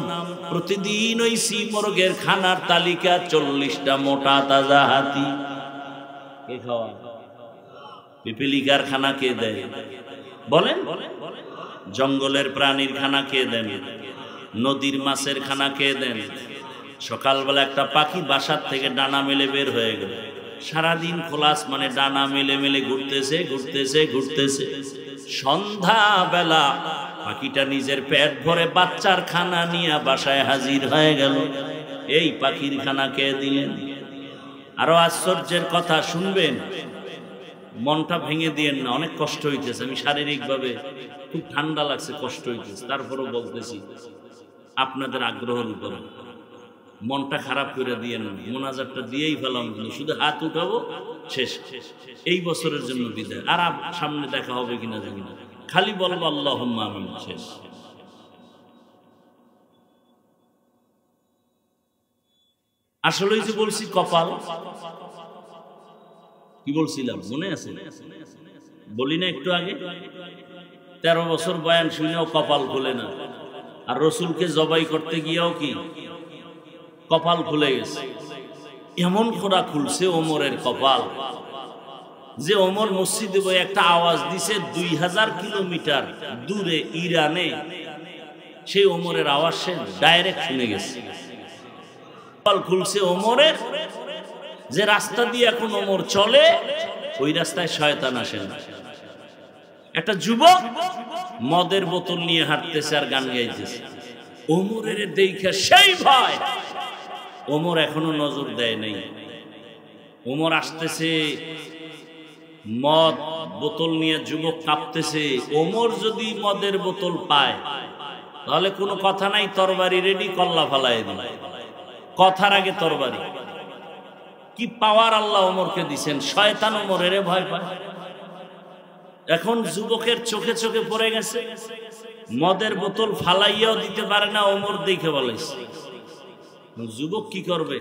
প্রতিদিন ওই সিমর্গের খানার তালিকা 40টা মোটা তাজা হাতি। কে খাওয়া? পিপিলিকার খানা কে দেয় বলেন? জঙ্গলের প্রাণীর খানা কে দেন? নদীর মাছের খানা কে দেন? সকালবেলা একটা পাখি বাসার থেকে ডানা মেলে বের হয়ে গেল, সারাদিন খোলা আসমানে ডানা মেলে মেলে ঘুরতেছে ঘুরতেছে ঘুরতেছে। সন্ধ্যা বেলা পাখিটা নিজের পেট ভরে বাচ্চার খানা নিয়ে বাসায় হাজির হয়ে গেল। এই পাখির খানা কে দিলেন? আরো আশ্চর্যের কথা শুনবেন, মনটা ভেঙে দিয়েন না, অনেক কষ্ট হইতেছে। আমি শারীরিকভাবে খুব ঠান্ডা লাগছে, কষ্ট হইতেছে, তারপরও বলতেছি আপনাদের আগ্রহের উপর। মনটা খারাপ করে দিয়েন না, মোনাজাতটা দিয়েই ফেলাম, শুধু হাত উঠাবো, শেষ। এই বছরের জন্য বিদায়। আর সামনে দেখা হবে কিনা জানি না, খালি বলবো আল্লাহুম্মা আমিন, শেষ। আসলেই যে বলছি কপাল, কি বলছিলাম মনে আছে? বলি না একটু আগে, 13 বছর বয়ান শুনেও কপাল খুলে না। আর রসুলকে জবাই করতে গিয়েও কি কপাল খুলে গেছে। এমন খোরা খুলছে ওমরের কপাল যে ওমর মসজিদে বই একটা আওয়াজ দিছে 2000 কিলোমিটার দূরে ইরানে, সেই ওমরের আওয়াজ সে ডাইরেক্ট শুনে গেছে। কপাল খুলছে ওমরের, যে রাস্তা দিয়ে এখন ওমর চলে ওই রাস্তায় শয়তান আসে না। একটা যুবক মদের বোতল নিয়ে হাঁটতেছে আর গান গাইতেছে। ওমরের দেখা সেই ভয়, ওমর এখনো নজর দেয় নাই। ওমর আসতেছে, মদ বোতল নিয়ে, যুবক কাঁপতেছে। ওমর যদি মদের বোতল পায় তাহলে কোনো কথা নাই, তরবারি রেডি, কল্লা ফালাই দিল। কথার আগে তরবারি। কি পাওয়ার আল্লাহ ওমরকে দিছেন! শয়তান ওমরের ভয় পায়। এখন যুবকের চোখে চোখে পড়ে গেছে, মদের বোতল ফালাইয়াও দিতে পারে না, ওমর দেখে বলেছে। যুবক কি করবে?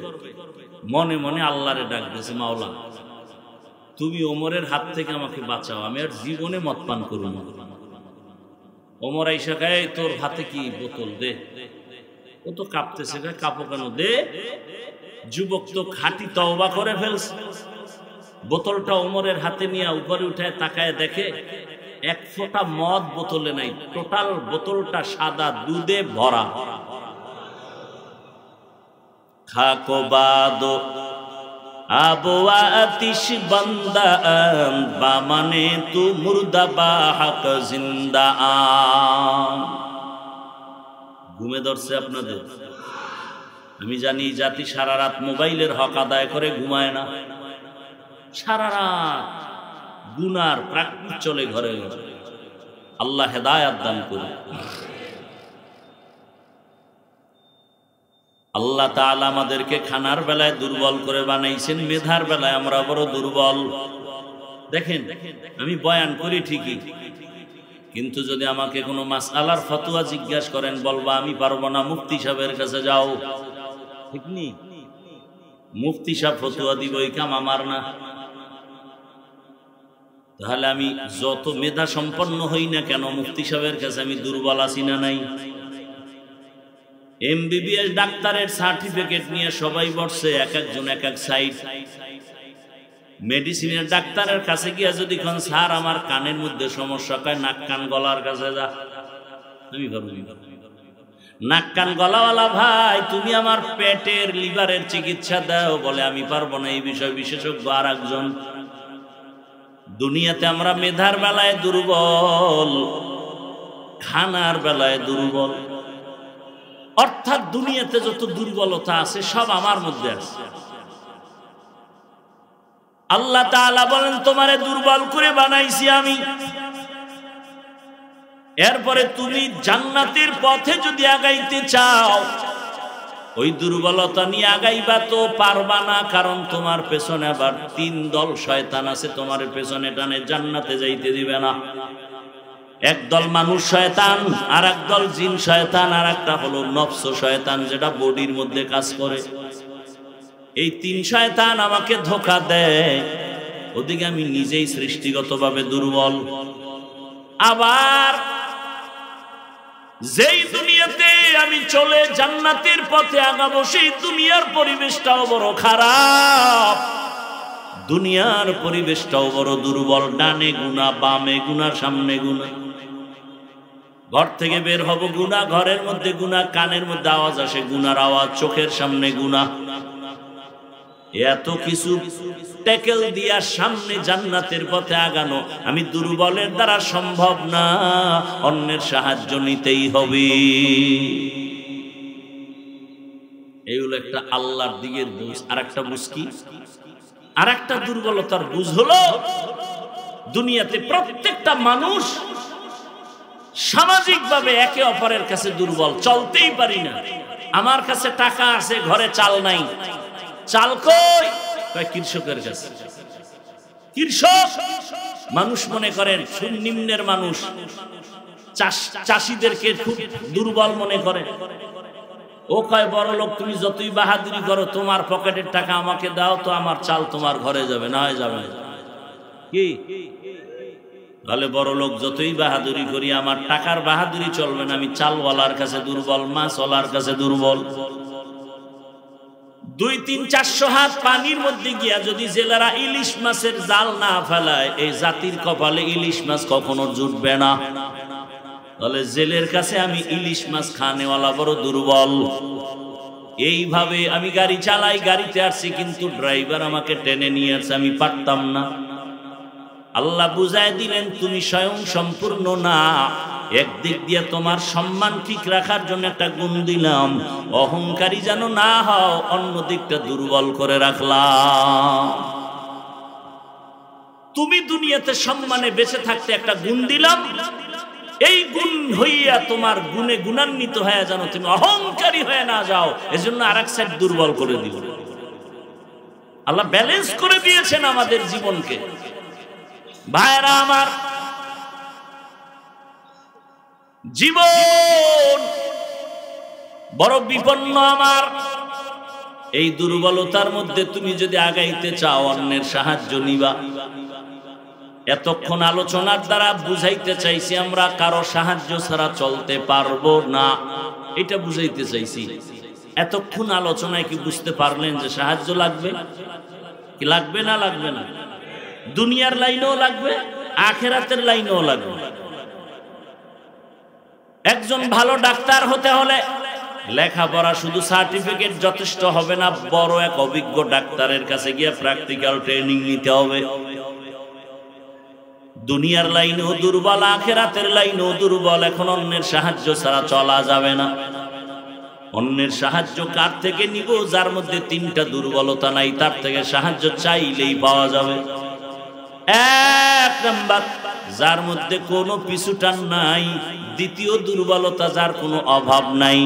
মনে মনে আল্লাহরে ডাক দিয়েছে, মাওলা তুমি ওমরের হাত থেকে আমাকে বাঁচাও, আমি আর জীবনে মদ পান করব না। ওমর আইসা গায়ে, তোর হাতে কি বোতল দে। ও তো কাঁপতেছে, কাঁপো কেন, দে। যুবক তো খাঁটি তওবা করে ফেলছে। বোতলটা ওমরের হাতে নিয়ে উপরে উঠায় তাকায় দেখে 1 ফোঁটা মদ বোতলে নাই, টোটাল বোতলটা সাদা দুধে ভরা। খাকো বাদো আবওয়া আতিশ বান্দা বামানে তু মুর্দা বা হক জিন্দা। ঘুমে ধরছে আপনাদের? আমি জানি জাতি সারা রাত মোবাইলের হক আদায় করে ঘুমায় না। সারা রাত গুনার প্রাকৃত চলে ঘরে। আল্লাহ হেদায়াত দান করুন। আল্লাহ তাআলা আমাদেরকে খানার বেলায় দুর্বল করে বানাইছেন, মেধার বেলায় আমরা বড় দুর্বল। দেখেন, আমি বয়ান করি ঠিকই, কিন্তু যদি আমাকে কোনো মাসআলার ফতোয়া জিজ্ঞাসা করেন, বলবা আমি পারবো না, মুফতি সাহেবের কাছে যাও। ঠিক নি? মুফতি সাহেব ফতোয়া দিব এই কাম আমার না। তাহলে আমি যত মেধা সম্পন্ন হই না কেন মুফতি সাহেবের কাছে আমি দুর্বল আছি না নাই? এমবিবিএস ডাক্তারের সার্টিফিকেট নিয়ে সবাই বসছে, এক একজন এক এক সাইড। মেডিসিনের ডাক্তারের কাছে গিয়া যদি কোন স্যার আমার কানের মধ্যে সমস্যা, কয় নাক কান গলার কাছে যা। আমি ভাবি নাক কান গলাওয়ালা ভাই তুমি আমার পেটের লিভারের চিকিৎসা দাও, বলে আমি পারবো না, এই বিষয় বিশেষজ্ঞ আর একজন। দুনিয়াতে আমরা মেধার বেলায় দুর্বল, খানার বেলায় দুর্বল, অর্থাৎ দুনিয়াতে যত দুর্বলতা আছে সব আমার মধ্যে আছে। আল্লাহ তাআলা বলেন তোমারে দুর্বল করে বানাইছি আমি। এরপরে তুমি জান্নাতের পথে যদি আগাইতে চাও, ওই দুর্বলতা নিয়ে আগাইবা তো পারবা না, কারণ তোমার পেছনে আবার 3 দল শয়তান আছে, তোমার পেছনে টানে জান্নাতে যাইতে দিবে না। একদল মানুষ শয়তান, আর একদল জিন শয়তান, আর একটা হলো নফস শয়তান যেটা বডির মধ্যে কাজ করে। এই 3 শয়তান আমাকে ধোঁকা দেয়, ওদিকে আমি নিজেই সৃষ্টিগতভাবে দুর্বল। আবার যেই দুনিয়াতে আমি চলে জান্নাতের পথে আগাবো, সেই দুনিয়ার পরিবেশটাও বড় খারাপ, দুনিয়ার পরিবেশটাও বড় দুর্বল। ডানে গুনাহ, বামে গুনাহ, সামনে গুনাহ। ঘর থেকে বের হব গুনাহ, ঘরের মধ্যে গুনাহ, কানের মধ্যে আওয়াজ আসে গুনার আওয়াজ, চোখের সামনে গুনাহ। এত কিছু ট্যাকেল দিয়া সামনে জান্নাতের পথে আগানো আমি দুর্বলের দ্বারা সম্ভব না, অন্যের সাহায্য নিতেই হবে। এই হলো একটা আল্লাহর দিকের বুঝ। আর একটা বুঝ কি? আর একটা দুর্বলতার বুঝ হলো দুনিয়াতে প্রত্যেকটা মানুষ সামাজিকভাবে একে অপরের কাছে দুর্বল, চলতেই পারি না। আমার কাছে টাকা আছে, ঘরে চাল নাই। চাল কই? কৃষকের কাছে। কৃষক মানুষ মনে করেন নিম্নের মানুষ, চাষিদেরকে খুব দুর্বল মনে করে। ও কয় বড় লোক তুমি যতই বাহাদুরি করো, তোমার পকেটের টাকা আমাকে দাও তো আমার চাল তোমার ঘরে যাবে, না হয় যাবে কি? তাহলে বড় লোক যতই বাহাদুরি করি আমার টাকার বাহাদুরি চলবে না, আমি চালওয়ালার কাছে দুর্বল, মাছওয়ালার কাছে দুর্বল। 200-400 হাত পানির মধ্যে গিয়া যদি জেলেরা ইলিশ মাছের জাল না ফেলায়, এই জাতির কপালে ইলিশ মাছ কখনো জুটবে না। তাহলে জেলের কাছে আমি ইলিশ মাছ খানেওয়ালা বড় দুর্বল। এইভাবে আমি গাড়ি চালাই, গাড়িতে আসছি কিন্তু ড্রাইভার আমাকে টেনে নিয়ে আসছে, আমি পারতাম না। আল্লাহ বুঝায় দিলেন তুমি স্বয়ং সম্পূর্ণ না। একদিক দিয়ে তোমার সম্মান ঠিক রাখার জন্য একটা গুণ দিলাম, অহংকারী যেন না হও, অন্য দিকটা দুর্বল করে রাখলাম। তুমি দুনিয়াতে সম্মানে বেঁচে থাকতে একটা গুণ দিলাম, এই গুণ হইয়া তোমার গুণে গুণান্বিত হয়ে যেন তুমি অহংকারী হয়ে না যাও, এজন্য আরেক সাইড দুর্বল করে দিল। আল্লাহ ব্যালেন্স করে দিয়েছেন আমাদের জীবনকে। ভাইরা আমার, জীবন বড় বিপন্ন আমার। এই দুর্বলতার মধ্যে তুমি যদি আগাইতে চাও, অন্যের সাহায্য নিবা। এতক্ষণ আলোচনার দ্বারা বুঝাইতে চাইছি আমরা কারো সাহায্য ছাড়া চলতে পারবো না, এটা বুঝাইতে চাইছি। এতক্ষণ আলোচনায় কি বুঝতে পারলেন যে সাহায্য লাগবে? কি লাগবে না? লাগবে না? দুনিয়ার লাইনেও লাগবে, আখেরাতের লাইনেও লাগবে। একজন ভালো ডাক্তার হতে হলে লেখাপড়া শুধু সার্টিফিকেট যথেষ্ট হবে না, বড় এক অভিজ্ঞ ডাক্তারের কাছে গিয়ে প্র্যাকটিক্যাল ট্রেনিং নিতে হবে। দুনিয়ার লাইনেও দুর্বল, আখেরাতের লাইনেও দুর্বল। এখন অন্যের সাহায্য ছাড়া চলা যাবে না। অন্যের সাহায্য কার থেকে নিব? যার মধ্যে 3টা দুর্বলতা নাই, তার থেকে সাহায্য চাইলেই পাওয়া যাবে। 1 নাম্বার, যার মধ্যে কোনো পিছুটান নাই, দ্বিতীয় দুর্বলতা যার কোনো অভাব নাই,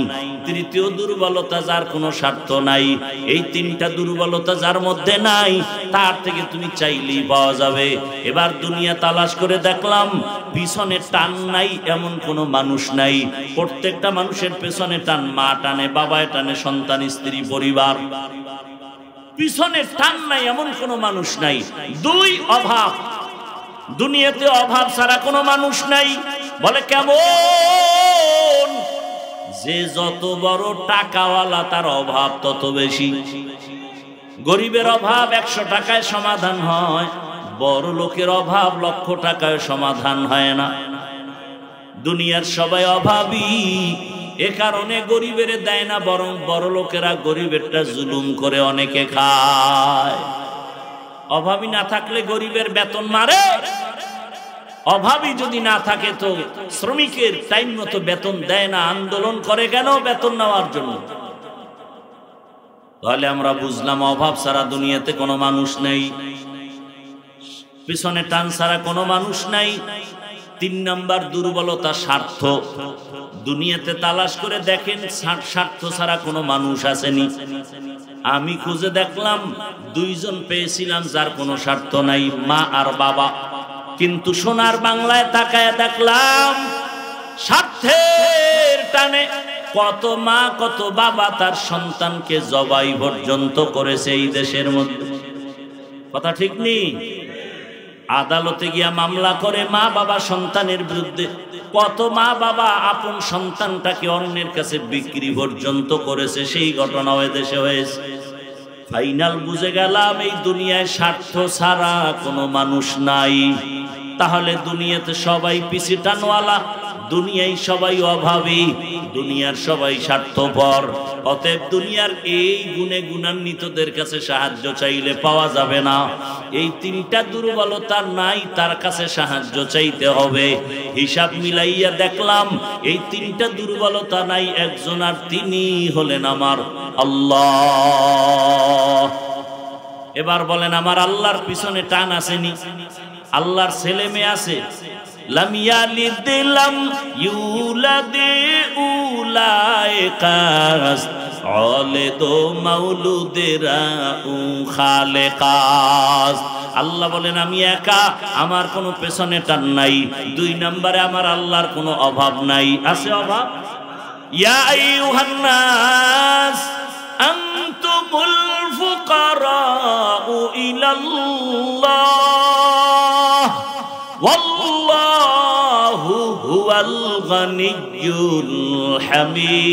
তৃতীয় দুর্বলতা যার কোনো স্বার্থ নাই, এই তিনটা দুর্বলতা যার মধ্যে নাই তার থেকে তুমি চাইলেই পাওয়া যাবে। এবার দুনিয়া তালাশ করে দেখলাম পিছনে টান নাই এমন কোনো মানুষ নাই। প্রত্যেকটা মানুষের পেছনে টান, মা টানে, বাবায় টানে, সন্তান, স্ত্রী, পরিবার। পিছনে টান নাই এমন কোনো মানুষ নাই। দুই, অভাব। দুনিয়াতে অভাব ছাড়া কোনো মানুষ নাই। বলে কেমন? যে যত বড় টাকাওয়ালা তার অভাব তত বেশি। গরিবের অভাব 100 টাকায় সমাধান হয়, বড় লোকের অভাব লক্ষ টাকায় সমাধান হয় না। দুনিয়ার সবাই অভাবী, এ কারণে গরিবের দেয় না, বরং বড় লোকেরা গরিবেরটা জুলুম করে অনেকে খায়। অভাবী না থাকলে গরিবের বেতন মারে, অভাবী যদি না থাকে তো শ্রমিকের টাইম মতো বেতন দেয় না। আন্দোলন করে কেন? বেতন নেওয়ার জন্য। তাহলে আমরা বুঝলাম অভাব ছাড়া দুনিয়াতে কোনো মানুষ নেই, পিছনে টান ছাড়া কোনো মানুষ নাই। 3 নাম্বার দুর্বলতা, স্বার্থ। দুনিয়াতে তালাশ করে দেখেন স্বার্থ ছাড়া কোনো মানুষ আসেনি। আমি খুঁজে দেখলাম 2 জন পেয়েছিলাম যার কোনো স্বার্থ নাই, মা আর বাবা। কিন্তু সোনার বাংলায় তাকায় দেখলাম স্বার্থের টানে কত মা কত বাবা তার সন্তানকে জবাই পর্যন্ত করেছে এই দেশের মধ্যে। কথা ঠিক নেই? আদালতে গিয়া মামলা করে মা বাবা সন্তানের বিরুদ্ধে। কত মা বাবা আপন সন্তানটাকে অন্যের কাছে বিক্রি পর্যন্ত করেছে, সেই ঘটনাও এদেশে হয়েছে। ফাইনাল বুঝে গেলাম এই দুনিয়ায় স্বার্থ ছাড়া কোনো মানুষ নাই। তাহলে দুনিয়াতে সবাই পিছে টানওয়ালা, দুনিয়ায় সবাই অভাবী, দুনিয়ার সবাই স্বার্থপর। অতএব দুনিয়ার এই গুণে গুণান্বিতদের কাছে সাহায্য চাইলে পাওয়া যাবে না। এই 3টা দুর্বলতা নাই, তার কাছে সাহায্য চাইতে হবে। হিসাব মিলাইয়া দেখলাম এই 3টা দুর্বলতা নাই একজন, আর তিনি হলেন আমার আল্লাহ। এবার বলেন আমার আল্লাহর পিছনে টান আসেনি? আল্লাহর ছেলে মেয়ে আছে? লাম ইয়ালিদ লাম ইউলাদ উলাইকাস ওয়ালিদু মাউলুদেরা উ খালেকাস। আল্লাহ বলেন আমি একা, আমার কোনো পেছনে টান নাই। 2 নম্বরে আমার আল্লাহর কোনো অভাব নাই। আছে অভাব? ইয়া আইয়ুহান নাস আনতুমুল ফুকারাউ ইলাল্লাহ ওয়াল্লাহু হুয়াল গানিয়্যুল হামিদ।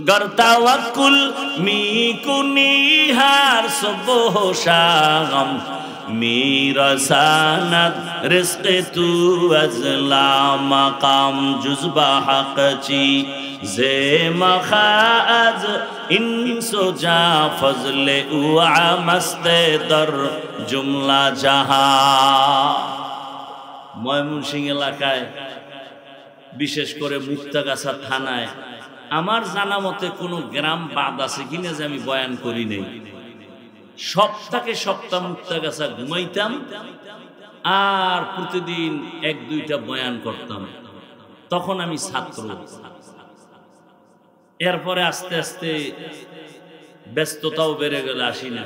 गर तवक्कुल मी कुनिहार सुबह शाम मेरा सानद रिज़्क़ तू अज़ला मकाम जुज़्बा हक़ची ज़े मखाज़ इंसो जा फज़ले उआ मस्ते दर जुमला जहां। ময়মনসিংহ এলাকায় বিশেষ করে মুক্তাগাছা থানায় আমার জানা মতে কোনো গ্রাম বাদ আছে কিনা যে আমি বয়ান করি নাই। সপ্তাহে সপ্তাহ মুক্তাগাছা ঘুমাইতাম আর প্রতিদিন 1-2টা বয়ান করতাম। তখন আমি ছাত্র। এরপরে আস্তে আস্তে ব্যস্ততাও বেড়ে গেল, আসি না।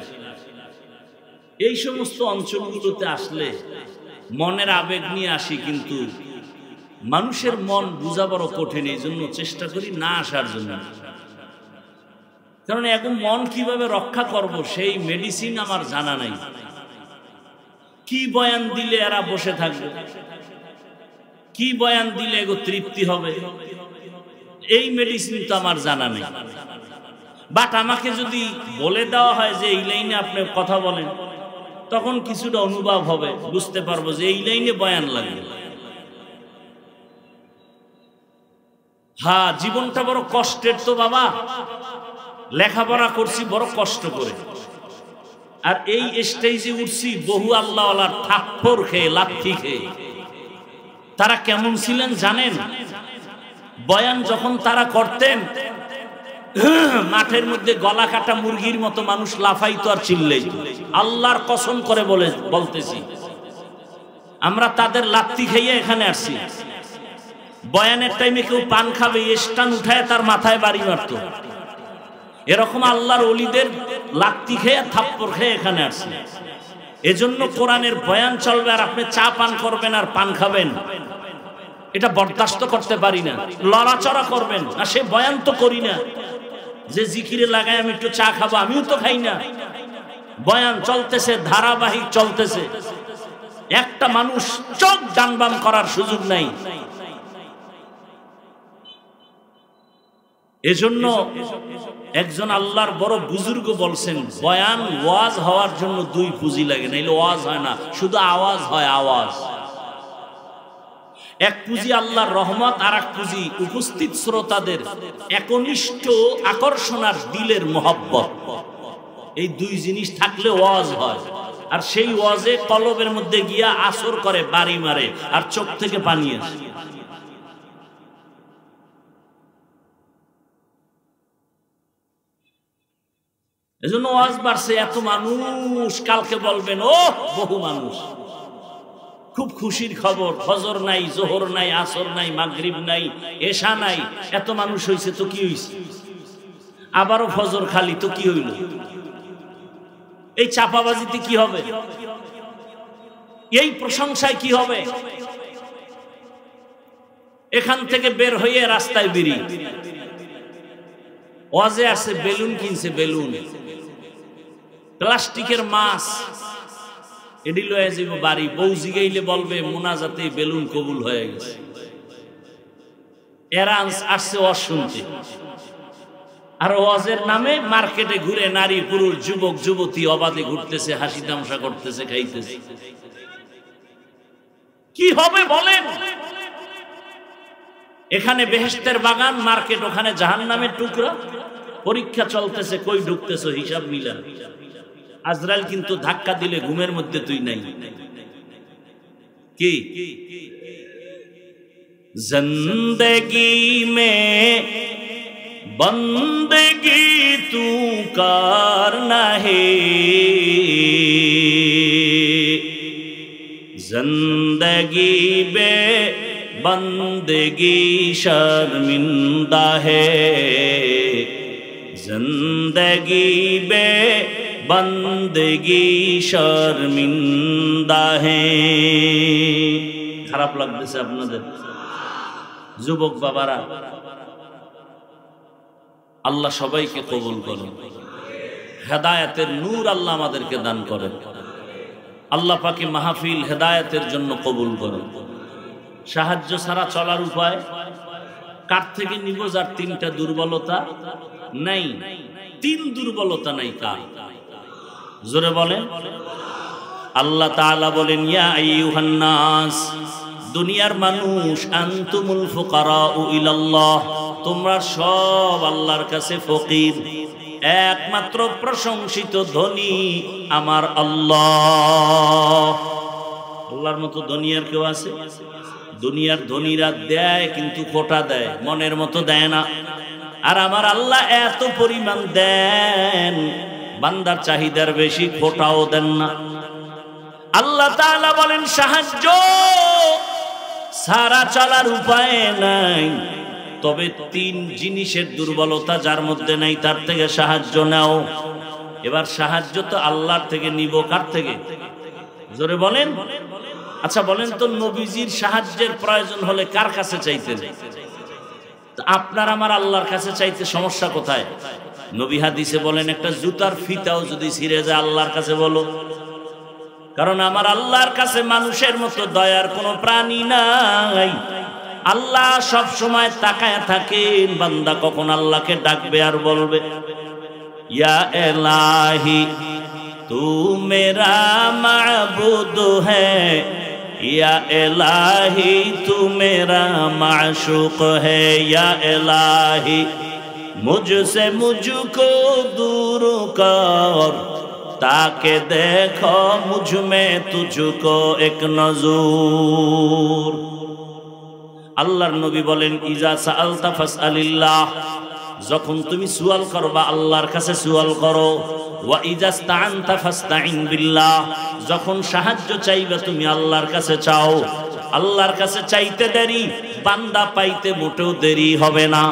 এই সমস্ত অঞ্চলগুলোতে আসলে মনের আবেগ নিয়ে আসি, কিন্তু মানুষের মন বুঝা বড় কঠিন। এই জন্য চেষ্টা করি না আসার জন্য, কারণ এখন মন কিভাবে রক্ষা করব সেই মেডিসিন আমার জানা নাই। কি বয়ান দিলে এরা বসে থাকবে, কি বয়ান দিলে এগো তৃপ্তি হবে, এই মেডিসিন তো আমার জানা নেই। বাট আমাকে যদি বলে দেওয়া হয় যে এই লাইনে আপনি কথা বলেন, তখন কিছুটা অনুভব হবে, বুঝতে পারবো যে এই লাইনে বয়ান লাগবে। হ্যাঁ, জীবনটা বড় কষ্টের তো বাবা, লেখাপড়া করছি বড় কষ্ট করে, আর এই স্টেজে উঠছি বহু আল্লাহওয়ালার থাপ্পড় খেয়ে, লাথি খেয়ে। তারা কেমন ছিলেন জানেন? বয়ান যখন তারা করতেন মাঠের মধ্যে গলা কাটা মুরগির মতো মানুষ লাফাইতো আর চিল্লাইতো। আল্লাহর কসম করে বলতেছি, আমরা তাদের লাত্তি খাইয়ে এখানে আসছি। বয়ানের টাইমে কেউ পান খাবে, স্টান উঠায় তার মাথায় বাড়ি মারত। এরকম আল্লাহর ওলিদের লাত্তি খেয়ে থাপ্পড় খেয়ে এখানে আসছি। এজন্য কোরআনের বয়ান চলবে আর আপনি চা পান করবেন আর পান খাবেন, এটা বরদাস্ত করতে পারি না। লড়াচড়া করবেন না, সে বয়ান তো করি না যে জিকিরে লাগায় আমি একটু চা খাবো, আমিও তো খাই না। বয়ান চলতেছে, ধারাবাহিক চলতেছে, একটা মানুষ চোখ ডানবাম করার সুযোগ নাই। এজন্য একজন আল্লাহর বড় বুজুর্গ বলছেন, বয়ান ওয়াজ হওয়ার জন্য দুই পুঁজি লাগে, নাইলে ওয়াজ হয় না, শুধু আওয়াজ হয়। আওয়াজ এক পুঁজি আল্লাহর রহমত, আর এক পুঁজি উপস্থিত শ্রোতাদের একনিষ্ঠ আকর্ষণ আর দিলের মহব্বত। এই দুই জিনিস থাকলে ওয়াজ হয়। আর সেই ওয়াজে কলবের মধ্যে গিয়া আসর করে, বাড়ি মারে, আর চোখ থেকে পানি আসে। এজন্য ওয়াজ বাড়ছে, এত মানুষ। কালকে বলবেন ও বহু মানুষ, খুব খুশির খবর, ফজর নাই, জোহর নাই, আসর নাই, মাগরিব নাই, এশা নাই, এত মানুষ হইছে তো কি হইছে? আবারও ফজর খালি তো কি হইল? এই চাপাবাজিতে কি হবে? এই প্রশংসায় কি হবে? এখান থেকে বের হয়ে রাস্তায় বেরি, ওয়াজে আছে, বেলুন কিনছে, বেলুন, প্লাস্টিকের মাছ, এডি লয়ে যাইব বাড়ি। বউ জিগাইলে বলবে মোনাজাতে বেলুন কবুল হয়ে গেছে। এরা আসছে ওয়াজ শুনতে, আর ওয়াজের নামে মার্কেটে ঘুরে নারী পুরুষ যুবক যুবতী অবাধে ঘুরতেছে, হাসি তামাশা করতেছে, খাইতেছে। কি হবে বলেন? এখানে বেহেশতের বাগান, মার্কেট ওখানে জাহান্নামের টুকরা। পরীক্ষা চলতেছে, কই ঢুকতেছো হিসাব মিলা। আজরাইল কিন্তু ধাক্কা দিলে ঘুমের মধ্যে তুই নাই। কি জিন্দেগি মে বন্দেগি তু করনা হে, জিন্দেগি বে বন্দেগি শर्मिंदा है, जिंदगी बे बंदगी शर्मिंदा है। খারাপ লাগতেছে আপনাদের যুবক বাবারা? আল্লাহ সবাইকে কবুল করেন, হেদায়েতের নূর আল্লাহ আমাদেরকে দান করেন। আল্লাহ পাকে মাহফিল হেদায়েতের জন্য কবুল করেন। সাহায্য ছাড়া চলার উপায় কার থেকে নিব? যার তিনটা দুর্বলতা নাই। তিন দুর্বলতা নাই কার? জোরে বলেন। আল্লাহ তাআলা বলেন, ইয়া আইয়ুহান নাস, দুনিয়ার মানুষ, আনতুমুল ফুকারাউ ইলাল্লাহ, তোমরা সব আল্লাহর কাছে ফকির। একমাত্র প্রশংসিত ধনী আমার আল্লাহ। আল্লাহর মতো ধনী আর কেউ আছে? দুনিয়ার ধনীরা দেয় কিন্তু খোটা দেয়, মনের মতো দেয় না। আর আমার আল্লাহ এত পরিমাণ দেন, বান্দার চাহিদার বেশি, খোটাও দেন না। আল্লাহ তাআলা বলেন, সাহায্য সারা চলার উপায় নাই, তবে তিন জিনিসের দুর্বলতা যার মধ্যে নাই তার থেকে সাহায্য নাও। এবার সাহায্য তো আল্লাহর থেকে নিব, কার থেকে? জোরে বলেন। আচ্ছা বলেন তো, নবীজির সাহায্যের প্রয়োজন হলে কার কাছে চাইতেন? আপনার আমার আল্লাহর কাছে চাইতে সমস্যা কোথায়? নবী হাদিসে বলেন, একটা জুতার ফিতাও যদি ছিঁড়ে যায় আল্লাহর কাছে বলো, কারণ আমার আল্লাহর কাছে মানুষের মতো দয়ার কোনো প্রাণী নাই। আল্লাহ সব সময় তাকায় থাকেন বান্দা কখন আল্লাহকে ডাকবে আর বলবে, ইয়া ইলাহি তু মেরা মাবুদ হ্যায়, या इलाही तू मेरा माशूक है, या इलाही मुझसे मुझको दूर कर, ताकि देखो मुझ में तुझको एक नजूर। আল্লাহর নবী বলেন, ইজা সাআলতা ফাসআলিল্লাহ, যখন তুমি সুয়াল করবা আল্লাহর কাছে সুয়াল করো। ওয়া ইজাস্তাআনতা ফাস্তাইন বিল্লাহ, যখন সাহায্য চাইবে তুমি আল্লাহর কাছে চাও। আল্লাহর কাছে চাইতে দেরি, বান্দা পাইতে মোটেও দেরি হবে না।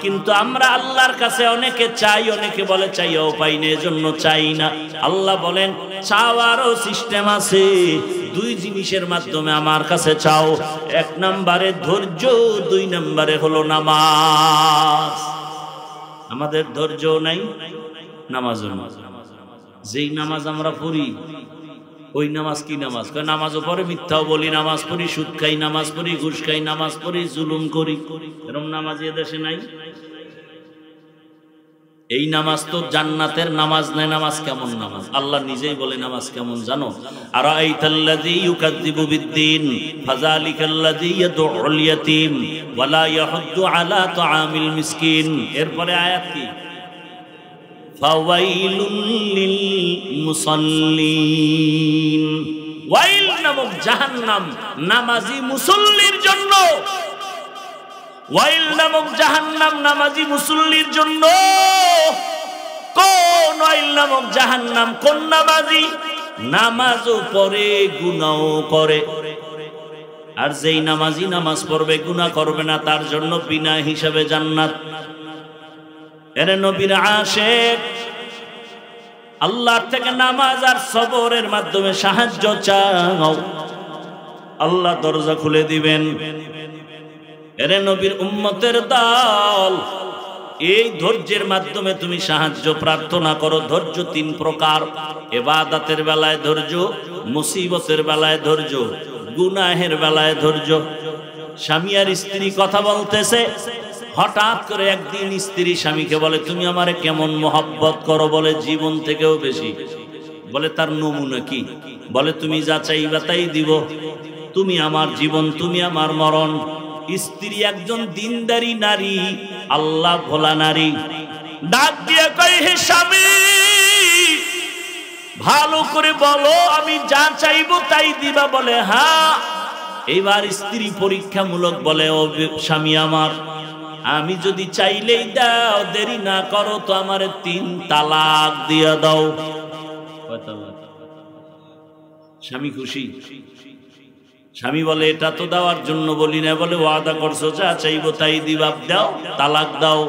কিন্তু আমরা আল্লাহর কাছে অনেকে চাই, অনেকে বলে চাইও পাই না, এজন্য চাই না। আল্লাহ বলেন চাওয়ারও সিস্টেম আছে। দুই জিনিসের মাধ্যমে আমার কাছে চাও, এক নম্বরে ধৈর্য, দুই নম্বরে হলো নামাজ। আমাদের ধৈর্য নাই, নামাজও নাই। যেই নামাজ আমরা পড়ি ওই নামাজ কি নামাজ? নামাজও পরে মিথ্যাও বলি, নামাজ পড়ি, সুদ খাই, নামাজ পড়ি, ঘুষ খাই, নামাজ পড়ি, জুলুম করি। এরকম নামাজ এ দেশে নাই। এই নামাজ তো জান্নাতের নামাজ নাই। নামাজ কেমন নামাজ? আল্লাহ নিজেই বলে নামাজ কেমন জানো? আরাআইতাল্লাযী ইউকাযযিবু বিদ্দীন ফাযালিকাল্লাযী ইয়াদউল ইয়াতীম ওয়া লা ইয়াহুদ্দু আলা তুআমিল মিসকিন। এরপরে আয়াত কি? ফাওয়াইলুল লিল মুসাল্লিন। ওয়াইল নামক জাহান্নাম নামাজি মুসল্লির জন্য। ওয়াইল নামক জাহান্নাম নামাজি মুসল্লির জন্য। কোন ওয়াইল নামক জাহান্নাম? কোন নামাজি? নামাজও পড়ে, গুনাহও করে। আর যেই নামাজি নামাজ পড়বে, গুনাহ করবে না, তার জন্য বিনা হিসাবে জান্নাত। এরে নবীর আশিক, আল্লাহর থেকে নামাজ আর সবরের মাধ্যমে সাহায্য চাও, আল্লাহ দরজা খুলে দিবেন। এরে নবীর উম্মতের দল, এই ধৈর্যের মাধ্যমে তুমি সাহায্য প্রার্থনা করো। ধৈর্য তিন প্রকার: ইবাদতের বেলায় ধৈর্য, মুসিবতের বেলায় ধৈর্য, গুনাহের বেলায় ধৈর্য। স্বামী আর স্ত্রী কথা বলতেছে, হঠাৎ করে একদিন স্ত্রী স্বামীকে বলে তুমি আমারে কেমন মহব্বত করো? বলে জীবন থেকেও বেশি। বলে তার নমুনা কি? বলে তুমি যা চাইবা তাই দিব, তুমি আমার জীবন, তুমি আমার মরণ। স্ত্রী একজন দিনদারি নারী, আল্লাহ ভোলা নারী, ডাক দিয়ে কয় হে স্বামী, ভালো করে বলো আমি যা চাইবো তাই দিবা? বলে হ্যাঁ। এইবার স্ত্রী পরীক্ষামূলক বলে ও স্বামী আমার, আমি যদি চাইলেই দাও, দেরি না করো তো আমারে 3 তালাক দিয়ে দাও। স্বামী খুশি? স্বামী বলে এটা তো দেওয়ার জন্য বলি না। বলে ওয়াদা করছো যা চাইবো তাই দিবা, দাও, তালাক দাও।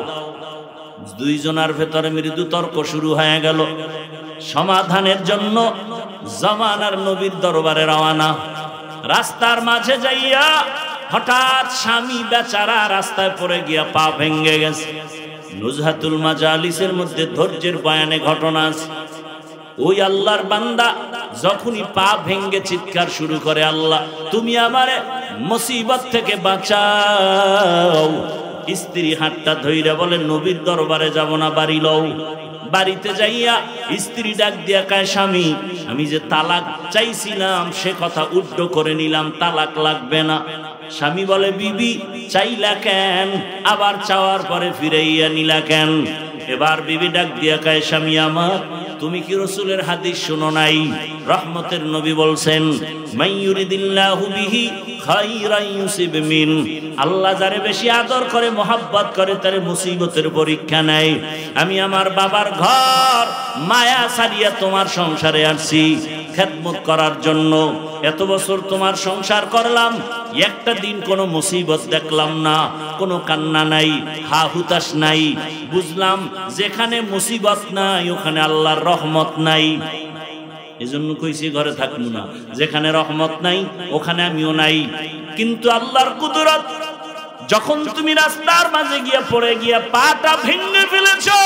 দুইজনের ভেতরে মৃদু তর্ক শুরু হয়ে গেল। সমাধানের জন্য জামানার নবীর দরবারে রওনা। রাস্তার মাঝে যাইয়া হঠাৎ স্বামী বেচারা রাস্তায় পড়ে গিয়া পা ভেঙে গেছে। নুজহাতুল মাজালিসের মধ্যে ধৈর্যের বয়ানে ঘটনা আছে। ওই আল্লাহর বান্দা যখনই পা ভেঙে চিৎকার শুরু করে, আল্লাহ তুমি আমারে মুসিবত থেকে বাঁচাও। স্ত্রী হাতটা ধইরা বলে নবীর দরবারে যাব না, বাড়ি লও। বাড়িতে যাইয়া স্ত্রী ডাক দিয়া কয় স্বামী, আমি যে তালাক চাইছিলাম সে কথা উড্ড করে নিলাম, তালাক লাগবে না। স্বামী বলে বিবি চাইলা কেন, আবার চাওয়ার পরে ফিরাইয়া নিলা কেন? এবার বিবি ডাক দিয়া কয় স্বামী আমার, তুমি কি রাসূলের হাদিস শুনো নাই? রহমতের নবী বলছেন মাইয়ুরিদিল্লাহু বিহি খাইরান ইউসিব মিন। আল্লাহ যারে বেশি আদর করে, মোহাব্বত করে, তারে মুসিবতের পরীক্ষা নেয়। আমি আমার বাবার ঘর মায়া ছাড়িয়া তোমার সংসারে আসছি খেদমত করার জন্য। এত বছর তোমার সংসার করলাম, একটা দিন কোনো মুসিবত দেখলাম না, কোনো কান্না নাই, হা হুতাশ নাই। বুঝলাম যেখানে মুসিবত নাই ওখানে আল্লাহর রহমত নাই। এজন্য কইছি ঘরে থাকবো না, যেখানে রহমত নাই ওখানে আমিও নাই। কিন্তু আল্লাহর কুদরত, যখন তুমি রাস্তার মাঝে গিয়া পড়ে গিয়া পাটা ভেঙে ফেলেছো,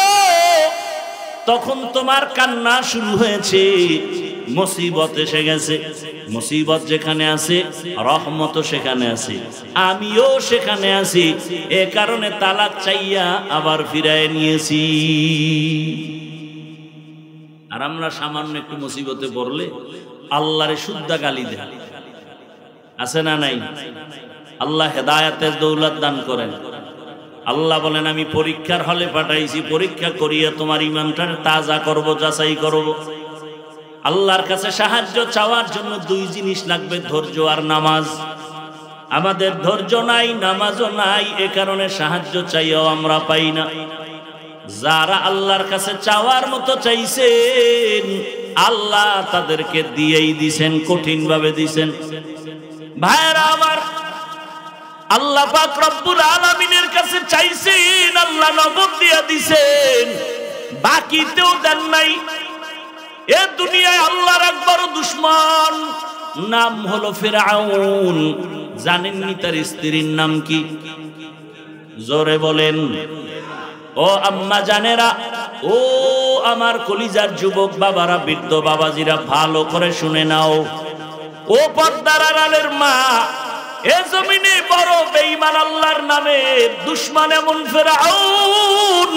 তখন তোমার কান্না শুরু হয়েছে। মুসিবত এসে গেছে। মুসিবত যেখানে আছে রহমতও সেখানে আছে, আমিও সেখানে আছি। এ কারণে তালাক চাইয়া আবার ফিরায় নিয়েছি। আর আমরা সামান্য একটু মুসিবতে পড়লে আল্লাহরে শুদ্ধা গালি দেয়, আছে না নাই? আল্লাহ হেদায়েতের দৌলত দান করেন। আল্লাহ বলেন আমি পরীক্ষার হলে পাঠাইছি, পরীক্ষা করিয়া তোমার ঈমানটা তাজা করব, যাচাই করব। আল্লাহর কাছে সাহায্য চাওয়ার জন্য 2 জিনিস লাগবে, ধৈর্য আর নামাজ। আমাদের ধৈর্য নাই, নামাজও নাই, এ কারণে সাহায্য চাইও আমরা পাই না। যারা আল্লাহর কাছে চাওয়ার মতো চাইছেন আল্লাহ তাদেরকে দিয়েই দিছেন, কঠিন ভাবে দিছেন। ভাইরা আমার, আল্লাহ পাক রব্বুল আলামিনের কাছে চাইছেন, আল্লাহ নগদ দিয়ে দিছেন, বাকিতেও দেন নাই। এ দুনিয়ায় আল্লাহর এক বড় দুশমন, নাম হলো ফিরআউন। জানেননি তার স্ত্রীর নাম কি? জোরে বলেন। ও আম্মা জানেরা, ও আমার কলিজার যুবক বাবারা, বৃদ্ধ বাবাজিরা, ভালো করে শুনে নাও। ও পর্দার আড়ালের মা, এ জমিনে বড় বেঈমান আল্লাহর নামে দুশমন এমন ফিরআউন।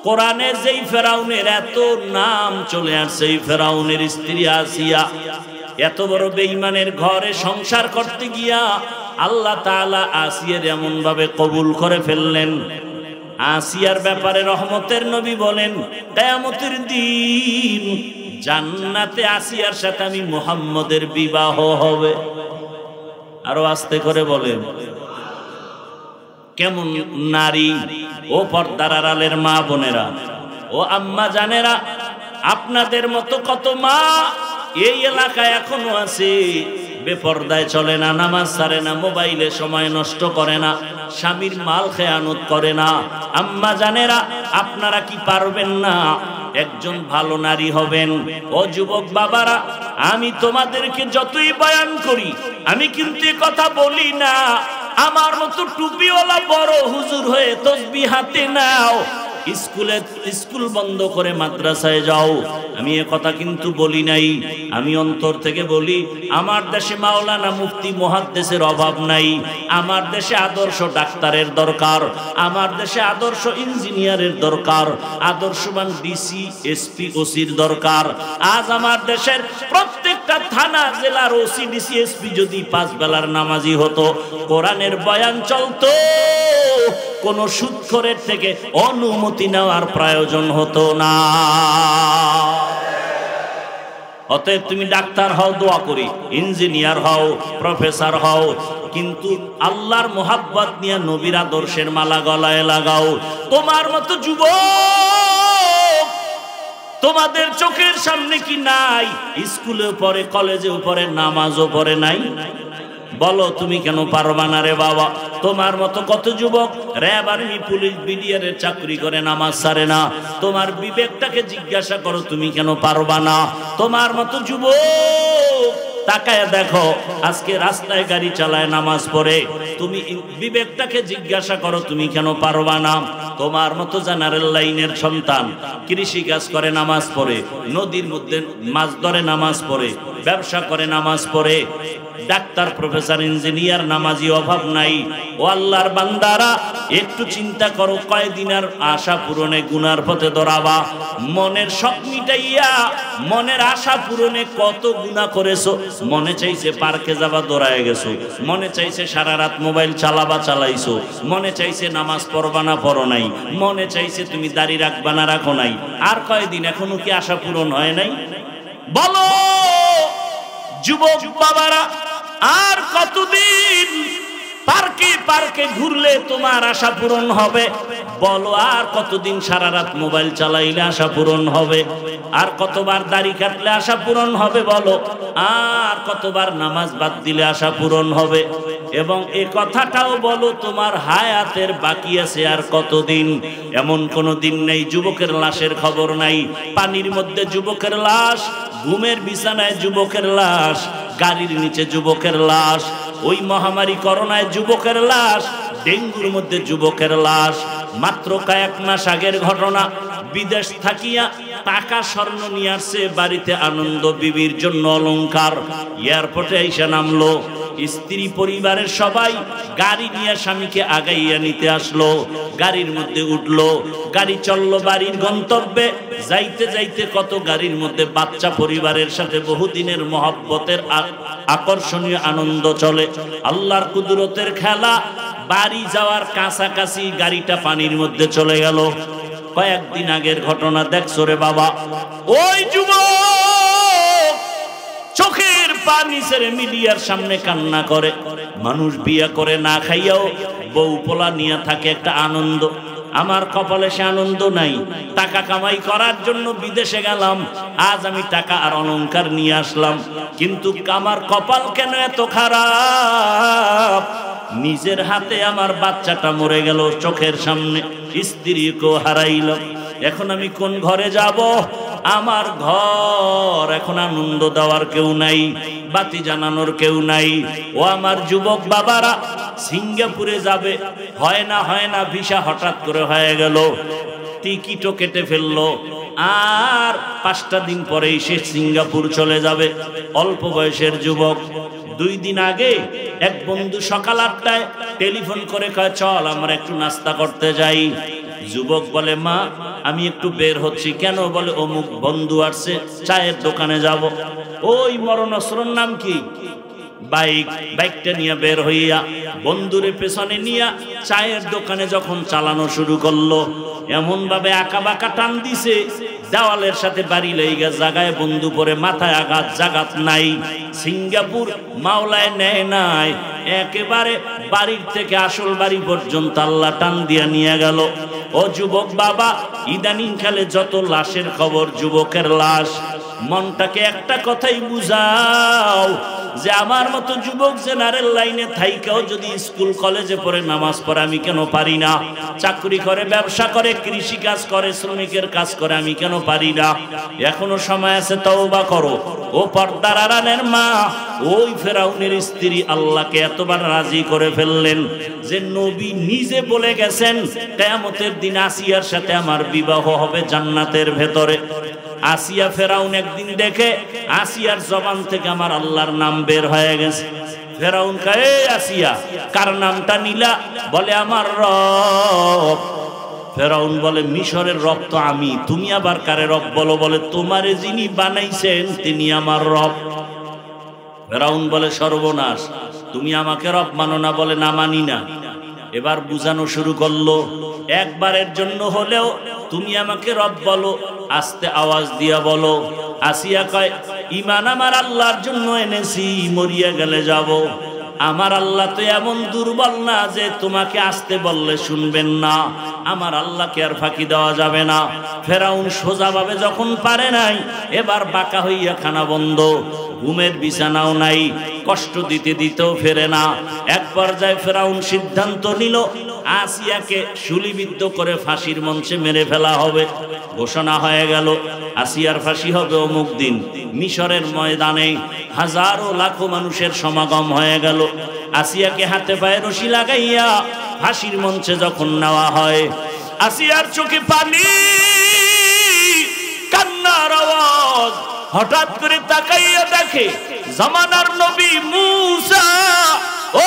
কোরআনে যেই ফেরাউনের এত নাম চলে আসছে, এই ফেরাউনের স্ত্রী আসিয়া এত বড় বেঈমানের ঘরে সংসার করতে গিয়া আল্লাহ তাআলা আসিয়ার এমন ভাবে কবুল করে ফেললেন। আসিয়ার ব্যাপারে রহমতের নবী বলেন, কিয়ামতের দিন জান্নাতে আসিয়ার সাথে আমি মুহাম্মদের বিবাহ হবে। আরো আস্তে করে বলেন। কেমন নারী! ও পর্দার আড়ালের মা বোনেরা, ও আম্মা জানেরা, আপনাদের মতো কত মা এই এলাকায় এখনো আছে, বেপর্দায় চলে না, নামাজ ছাড়ে না, মোবাইলে সময় নষ্ট করে না, স্বামীর মাল খেয়ানত করে না। আম্মা জানেরা, আপনারা কি পারবেন না একজন ভালো নারী হবেন? ও যুবক বাবারা, আমি তোমাদেরকে যতই বয়ান করি, আমি কিন্তু এ কথা বলি না আমার মতো টুপিওয়ালা বড় হুজুর হয়ে তসবিহ হাতে নাও, স্কুল বন্ধ করে মাদ্রাসায় যাও, আমি এ কথা কিন্তু বলি নাই। আমি অন্তর থেকে বলি, আমার দেশে মাওলানা মুফতি মুহাদ্দিসের অভাব নাই, আমার দেশে আদর্শ ডাক্তারের দরকার, আমার দেশে আদর্শ ইঞ্জিনিয়ারের দরকার, আদর্শবান ডিসি এসপি ওসির দরকার। আজ আমার দেশের প্রত্যেকটা থানা জেলার ওসি ডিসি এসপি যদি 5 বেলার নামাজি হতো, কোরআনের বয়ান চলতো, কোন সুদখোরের থেকে অনুমতি নেওয়ার প্রয়োজন হতো না। অতএব তুমি ডাক্তার হও, দোয়া করি, ইঞ্জিনিয়ার হও, প্রফেসর হও, কিন্তু আল্লাহর মোহাব্বত নিয়ে নবীর আদর্শের মালা গলায় লাগাও। তোমার মতো যুবক তোমাদের চোখের সামনে কি নাই? স্কুলে পড়ে, কলেজে পড়ে, নামাজও পড়ে নাই? বলো তুমি কেন পারবা না রে বাবা? তোমার মতো কত যুবক র্যাব, আর্মি, পুলিশ, বিডিআর এর চাকরি করে, নামাজ ছাড়ে না। তোমার বিবেকটাকে জিজ্ঞাসা করো, তুমি কেন পারবা না? তোমার মতো যুবক তাকায় দেখো, আজকে রাস্তায় গাড়ি চালায়, নামাজ পড়ে, তুমি বিবেকটাকে জিজ্ঞাসা করো, তুমি কেন পারবা না? তোমার মতো জেনারেল লাইনের সন্তান কৃষি কাজ করে, নামাজ পড়ে, নদীর মধ্যে মাছ ধরে, নামাজ পড়ে, ব্যবসা করে, নামাজ পড়ে, ডাক্তার, প্রফেসর, ইঞ্জিনিয়ার, নামাজি অভাব নাই। ও আল্লাহর বান্দারা, একটু চিন্তা করো, কয়দিনের আশা পূরণে গুনার পথে দৌড়াবা? মনের শখ মিটাইয়া, মনের আশা পূরণে কত গুনাহ করেছো। মনে চাইছে পার্কে যাবা, দৌড়ায় গেছো। মনে চাইছে সারা রাত মোবাইল চালাবা, চালাইছো। মনে চাইছে নামাজ পড়বা না, পড়ো নাই। মনে চাইছে তুমি দাড়ি রাখবা না, রাখো নাই। আর কয়দিন, এখনো কি আশা পূরণ হয় নাই? বলো যুবক বাবারা, আর কতদিন পার্কে পার্কে ঘুরলে তোমার আশা পূরণ হবে? বলো আর কতদিন সারা রাত মোবাইল চালাইলে আশা পূরণ হবে? আর কতবার দাড়ি কাটলে আশা পূরণ হবে? বলো আর কতবার নামাজ বাদ দিলে আশা পূরণ হবে? এবং এই কথাটাও বলো, তোমার হায়াতের বাকি আছে আর কতদিন? এমন কোন দিন নেই যুবকের লাশের খবর নাই। পানির মধ্যে যুবকের লাশ, ঘুমের বিছানায় যুবকের লাশ, গাড়ির নিচে যুবকের লাশ, ওই মহামারী করোনায় যুবকের লাশ, ডেঙ্গুর মধ্যে যুবকের লাশ। মাত্র কয়েক মাস আগের ঘটনা, বিদেশ থাকিয়া টাকা স্বর্ণ নিয়ে আসছে বাড়িতে, আনন্দ বিবির জন্য অলংকার। এয়ারপোর্টে এসে নামলো, স্ত্রী পরিবারের সবাই গাড়ি নিয়ে স্বামীকে আগাইয়া নিতে আসলো, গাড়ির মধ্যে উঠলো, গাড়ি চললো বাড়ির গন্তব্যে। যাইতে যাইতে কত গাড়ির মধ্যে বাচ্চা পরিবারের সাথে বহুদিনের মহব্বতের আকর্ষণীয় আনন্দ চলে। আল্লাহর কুদরতের খেলা, বাড়ি যাওয়ার কাছাকাছি গাড়িটা পানির মধ্যে চলে গেল। কয়েকদিন আগের ঘটনা দেখছো রে বাবা। ওই যুবক চোখের পানি ছেড়ে মিডিয়ার সামনে কান্না করে। মানুষ বিয়ে করে না খাইয়াও বউ পোলা নিয়ে থাকে একটা আনন্দ। আমার কপালে সে আনন্দ নাই। টাকা কামাই করার জন্য বিদেশে গেলাম, আজ আমি টাকা আর অলংকার নিয়ে আসলাম, কিন্তু আমার কপাল কেন এত খারাপ? নিজের হাতে আমার বাচ্চাটা মরে গেল চোখের সামনে, স্ত্রীকেও হারাইলাম। এখন আমি কোন ঘরে যাব? আমার ঘর এখন আনন্দ দেওয়ার কেউ নাই, বাতি জানানোর কেউ নাই। ও আমার যুবক বাবারা, সিঙ্গাপুরে যাবে, হয় না ভিসা হঠাৎ করে হয়ে গেল, টিকিটও কেটে ফেললো, আর 5টা দিন পরেই সে সিঙ্গাপুর চলে যাবে। অল্প বয়সের যুবক। 2 দিন আগে এক বন্ধু সকাল 8টায় টেলিফোন করে কয়, চল আমরা একটু নাস্তা করতে যাই। যুবক বলে, মা আমি একটু বের হচ্ছি। কেন? বলে, অমুক বন্ধু আসছে, চায়ের দোকানে যাব। ওই মরণস্রর নাম কি? বাইকটা নিয়ে বের হইয়া বন্ধুরে পেছনে নিয়ে চায়ের দোকানে যখন চালানো শুরু করলো, এমন ভাবে আঁকা বাঁকা টান দিছে, দেওয়ালের সাথে বাড়ি লেগে জায়গায় বন্ধু পরে মাথায় আঘাত, জাগাত নাই। সিঙ্গাপুর মাওলায় নেয় নাই, একেবারে বাড়ির থেকে আসল বাড়ি পর্যন্ত আল্লাহ টান দিয়া নিয়ে গেল। ও যুবক বাবা, ইদানিং কালে যত লাশের খবর, যুবকের লাশ, মনটাকে একটা কথাই বুঝাও যে আমার মতো যুবক জেনারেল লাইনে থাইকাও যদি স্কুল কলেজে পড়ে নামাজ পড়ে, আমি কেন পারি না? চাকরি করে, ব্যবসা করে, কৃষি কাজ করে, শ্রমিকের কাজ করে, আমি কেন পারি না? এখনো সময় আছে, তওবা করো। ও পর্দার আড়ালের মা, ওই ফেরাউনের স্ত্রী আল্লাহকে এতবার রাজি করে ফেললেন যে নবী নিজে বলে গেছেন, কিয়ামতের দিন আসিয়ার সাথে আমার বিবাহ হবে জান্নাতের ভেতরে। আসিয়া ফেরাউন একদিন দেখে আসিয়ার জবান থেকে আমার আল্লাহর নাম বের হয়ে গেছে। ফেরাউন কয়, এই আসিয়া, কার নামটা নিলা? বলে, আমার রব। ফেরাউন বলে, মিশরের রব তো আমি, তুমি আবার কারে রব বলো? বলে, তোমারে যিনি বানাইছেন তিনি আমার রব। ফেরাউন বলে, সর্বনাশ, তুমি আমাকে রব মানো না? বলে, না, মানি না। এবার বুঝানো শুরু করলো, একবারের জন্য হলেও তুমি আমাকে রব বলো, আস্তে আওয়াজ দিয়া বলো। আসিয়া কয়, ঈমান আমার আল্লাহর জন্য এনেছি, মরিয়া গেলে যাব। আমার আল্লাহ তো এমন দুর্বল না যে তোমাকে আসতে বললে শুনবেন না। আমার আল্লাহকে আর ফাঁকি দেওয়া যাবে না। ফেরাউন সোজাভাবে যখন পারে নাই, এবার বাঁকা হইয়া খানা বন্ধ, ঘুমের বিছানাও নাই, কষ্ট দিতে দিতেও ফেরে না। এক পর্যায়ে ফেরাউন সিদ্ধান্ত নিল, আসিয়াকে শুলিবিদ্ধ করে ফাঁসির মঞ্চে মেরে ফেলা হবে। ঘোষণা হয়ে গেল, আসিয়ার ফাঁসি হবে অমুক দিন। মিশরের ময়দানে হাজারো লাখো মানুষের সমাগম হয়ে গেল। আসিয়াকে হাতে পায়ে রশি লাগাইয়া ফাঁসির মঞ্চে যখন নেওয়া হয়, আসিয়ার চোখে পানি, কান্নার আওয়াজ। হঠাৎ করে তাকাইয়া দেখে জামানার নবী মূসা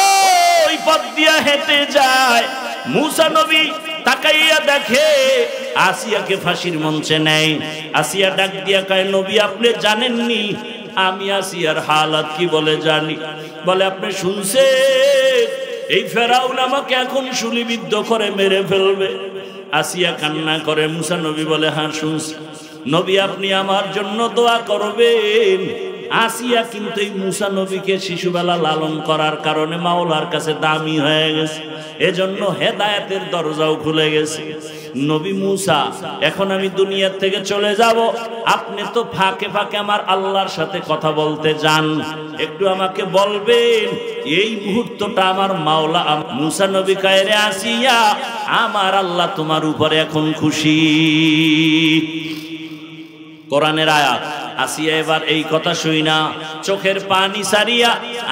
ওই পথ দিয়া হেঁটে যায়। মূসা নবী তাকাইয়া দেখে আসিয়াকে ফাঁসির মঞ্চে নেয়। আসিয়া ডাক দিয়া কয়, নবী আপনি জানেননি আমি আসিয়ার হালাত কি? বলে, জানি। বলে, আপনি শুনছেন এই ফেরাউন আমাকে এখন শুলিবিদ্ধ করে মেরে ফেলবে? আসিয়া কান্না করে। মূসা নবী বলে, হ্যাঁ শুনছি। নবী আপনি আমার জন্য দোয়া করবেন। আসিয়া কিন্তু এই মূসা নবীকে শিশুবেলা লালন করার কারণে মাওলার কাছে দামি হয়ে গেছে, এজন্য হেদায়েতের দরজাও খুলে গেছে। নবী মূসা, এখন আমি দুনিয়ার থেকে চলে যাব, আপনি তো ফাঁকে ফাঁকে আমার আল্লাহর সাথে কথা বলতে যান, একটু আমাকে বলবেন এই মুহূর্তটা আমার মাওলা। মূসা নবী কয়, রে আসিয়া, আমার আল্লাহ তোমার উপরে এখন খুশি। কোরআনের আয়াত। আসিয়া এবার এই কথা শুই না চোখের পানি সারিয়া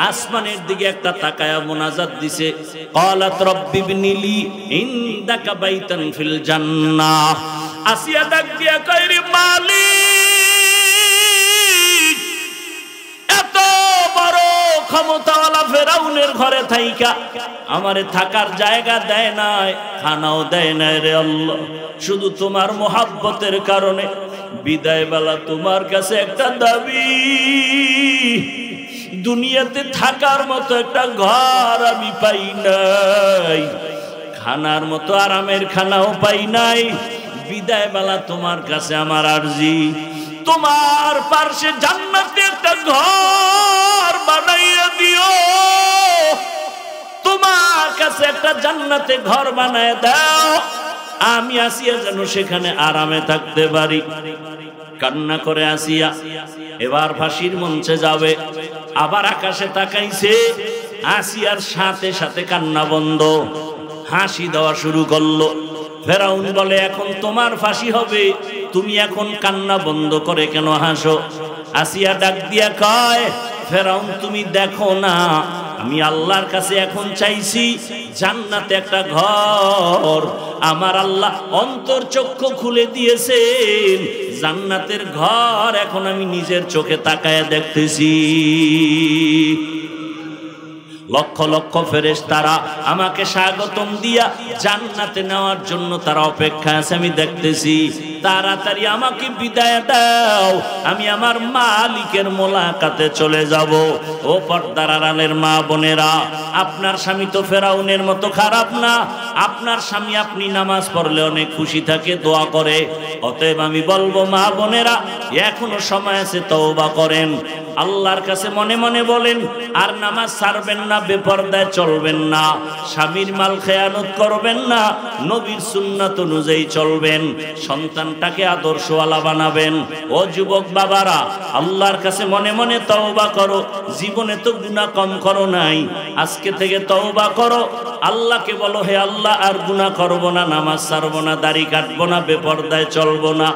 আসমানের দিকে একটা তাকায়া মুনাজাত দিছে, ক্বালাত রব্বি ইবনিলি ইনদাকা বাইতান ফিল জান্নাহ। আসিয়া ডাক দিয়া কয়, রে মালিক, এত বড় ক্ষমতাওয়ালা ফেরাউনের ঘরে থাইকা আমারে থাকার জায়গা দেয় নাই, খানাও দেয় নাই রে আল্লাহ, শুধু তোমার মোহাব্বতের কারণে বিদায় বেলা তোমার কাছে একটা দাবি, দুনিয়াতে থাকার মতো একটা ঘর আমি পাই নাই, খানার মতো আরামের খানাও পাই নাই, বিদায় বেলা তোমার কাছে আমার আরজি, তোমার পার্শ্বে জান্নাতে একটা ঘর বানাইয়া দিও, তোমার কাছে একটা জান্নাতে ঘর বানায় দাও। আমি আসিয়া যেন সেখানে আরামে থাকতে পারি। কান্না করে আসিয়া এবার ফাঁসির মঞ্চে যাবে, আবার আকাশে তাকাইছে, আসিয়ার সাথে সাথে কান্না বন্ধ, হাসি দেওয়া শুরু করলো। ফেরাউন বলে, এখন তোমার ফাঁসি হবে, তুমি এখন কান্না বন্ধ করে কেন হাসো? আসিয়া ডাক দিয়া কয়, ফেরাউন তুমি দেখো না, আমি আল্লাহর কাছে এখন চাইছি জান্নাতে একটা ঘর, আমার আল্লাহ অন্তরচক্ষু খুলে দিয়েছেন, জান্নাতের ঘর এখন আমি নিজের চোখে তাকায় দেখতেছি। লক্ষ লক্ষ ফেরেশতারা আমাকে স্বাগতম দিয়া জান্নাতে নেওয়ার জন্য তারা অপেক্ষা আছে, আমি দেখতেছি। তাড়াতাড়ি আমাকে বিদায় দাও, আমি আমার মালিকের মোলাকাতে চলে যাব। ও পর্দার আড়ালের মা বোনেরা, আপনার স্বামী তো ফেরাউনের মতো খারাপ না। আপনার স্বামী আপনি নামাজ পড়লে অনেক খুশি থাকে, দোয়া করে। অতএব আমি বলবো মা বোনেরা, এখনো সময় আছে, তওবা করেন, আল্লাহর কাছে মনে মনে বলেন, আর নামাজ ছাড়বেন না, বেপরদায় চলবেন না, স্বামীর মাল খেয়ানত করবেন না, নবীর সুন্নাত অনুযায়ী চলবেন, সন্তানটাকে আদর্শওয়ালা বানাবেন। ও যুবক বাবারা, আল্লাহর কাছে মনে মনে তওবা করো। জীবনে তো গুনাহ কম করো নাই, আজকে থেকে তওবা করো। আল্লাহকে বলো, হে আল্লাহ, আর গুনাহ করব না, নামাজ ছাড়বো না, দাড়ি কাটবো না, বেপরদায় চলবো না।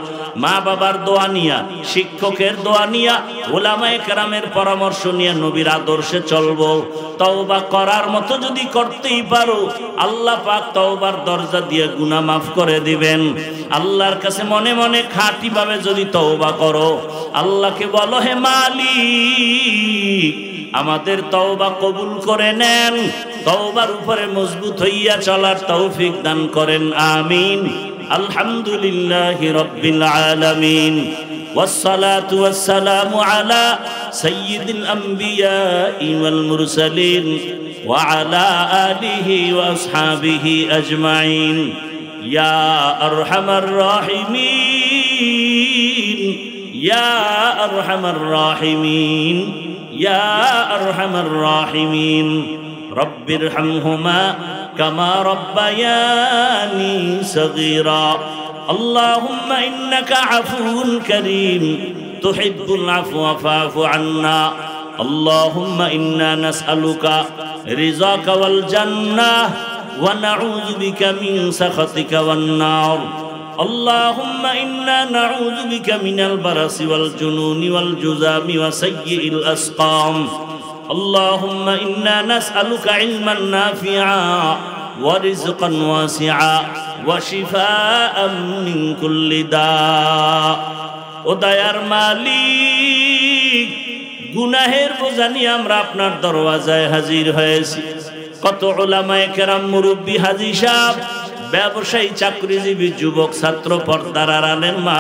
মা বাবার দোয়া নিয়া, শিক্ষকের দোয়া নিয়া, উলামায়ে কেরামের পরামর্শ নিয়ে নবীর আদর্শে চলবো। তওবা করার মতো যদি করতেই পারো, আল্লাহ পাক তওবার দরজা দিয়ে গুনাহ মাফ করে দিবেন। আল্লাহর কাছে মনে মনে খাঁটি ভাবে যদি তওবা করো, আল্লাহকে বলো, হে মালিক, আমাদের তওবা কবুল করে নেন, তওবার উপরে মজবুত হইয়া চলার তৌফিক দান করেন, আমিন। আলহামদুলিল্লাহি রাব্বিল আলামিন, والصلاة والسلام على سيد الأنبياء والمرسلين وعلى آله وأصحابه أجمعين يا أرحم الراحمين يا أرحم الراحمين يا أرحم الراحمين رب ارحمهما كما ربياني صغيرا اللهم إنك عفو كريم تحب العفو فاعف عنا اللهم إنا نسألك رضاك والجنة ونعوذ بك من سخطك والنار اللهم إنا نعوذ بك من البرص والجنون والجذام وسيء الأسقام اللهم إنا نسألك علما نافعا ورزقا واسعا وشفاء من كل داء ও দয়ার মালিক, গুনাহের বোঝা নিয়ে আমরা আপনার দরওয়াজায় হাজির হয়েছি। কত উলামায়ে কেরাম, মুরব্বী, হাজী সাহেব, ব্যবসায়ী, চাকরিজীবী, যুবক, ছাত্র, পর্দার আড়ালের মা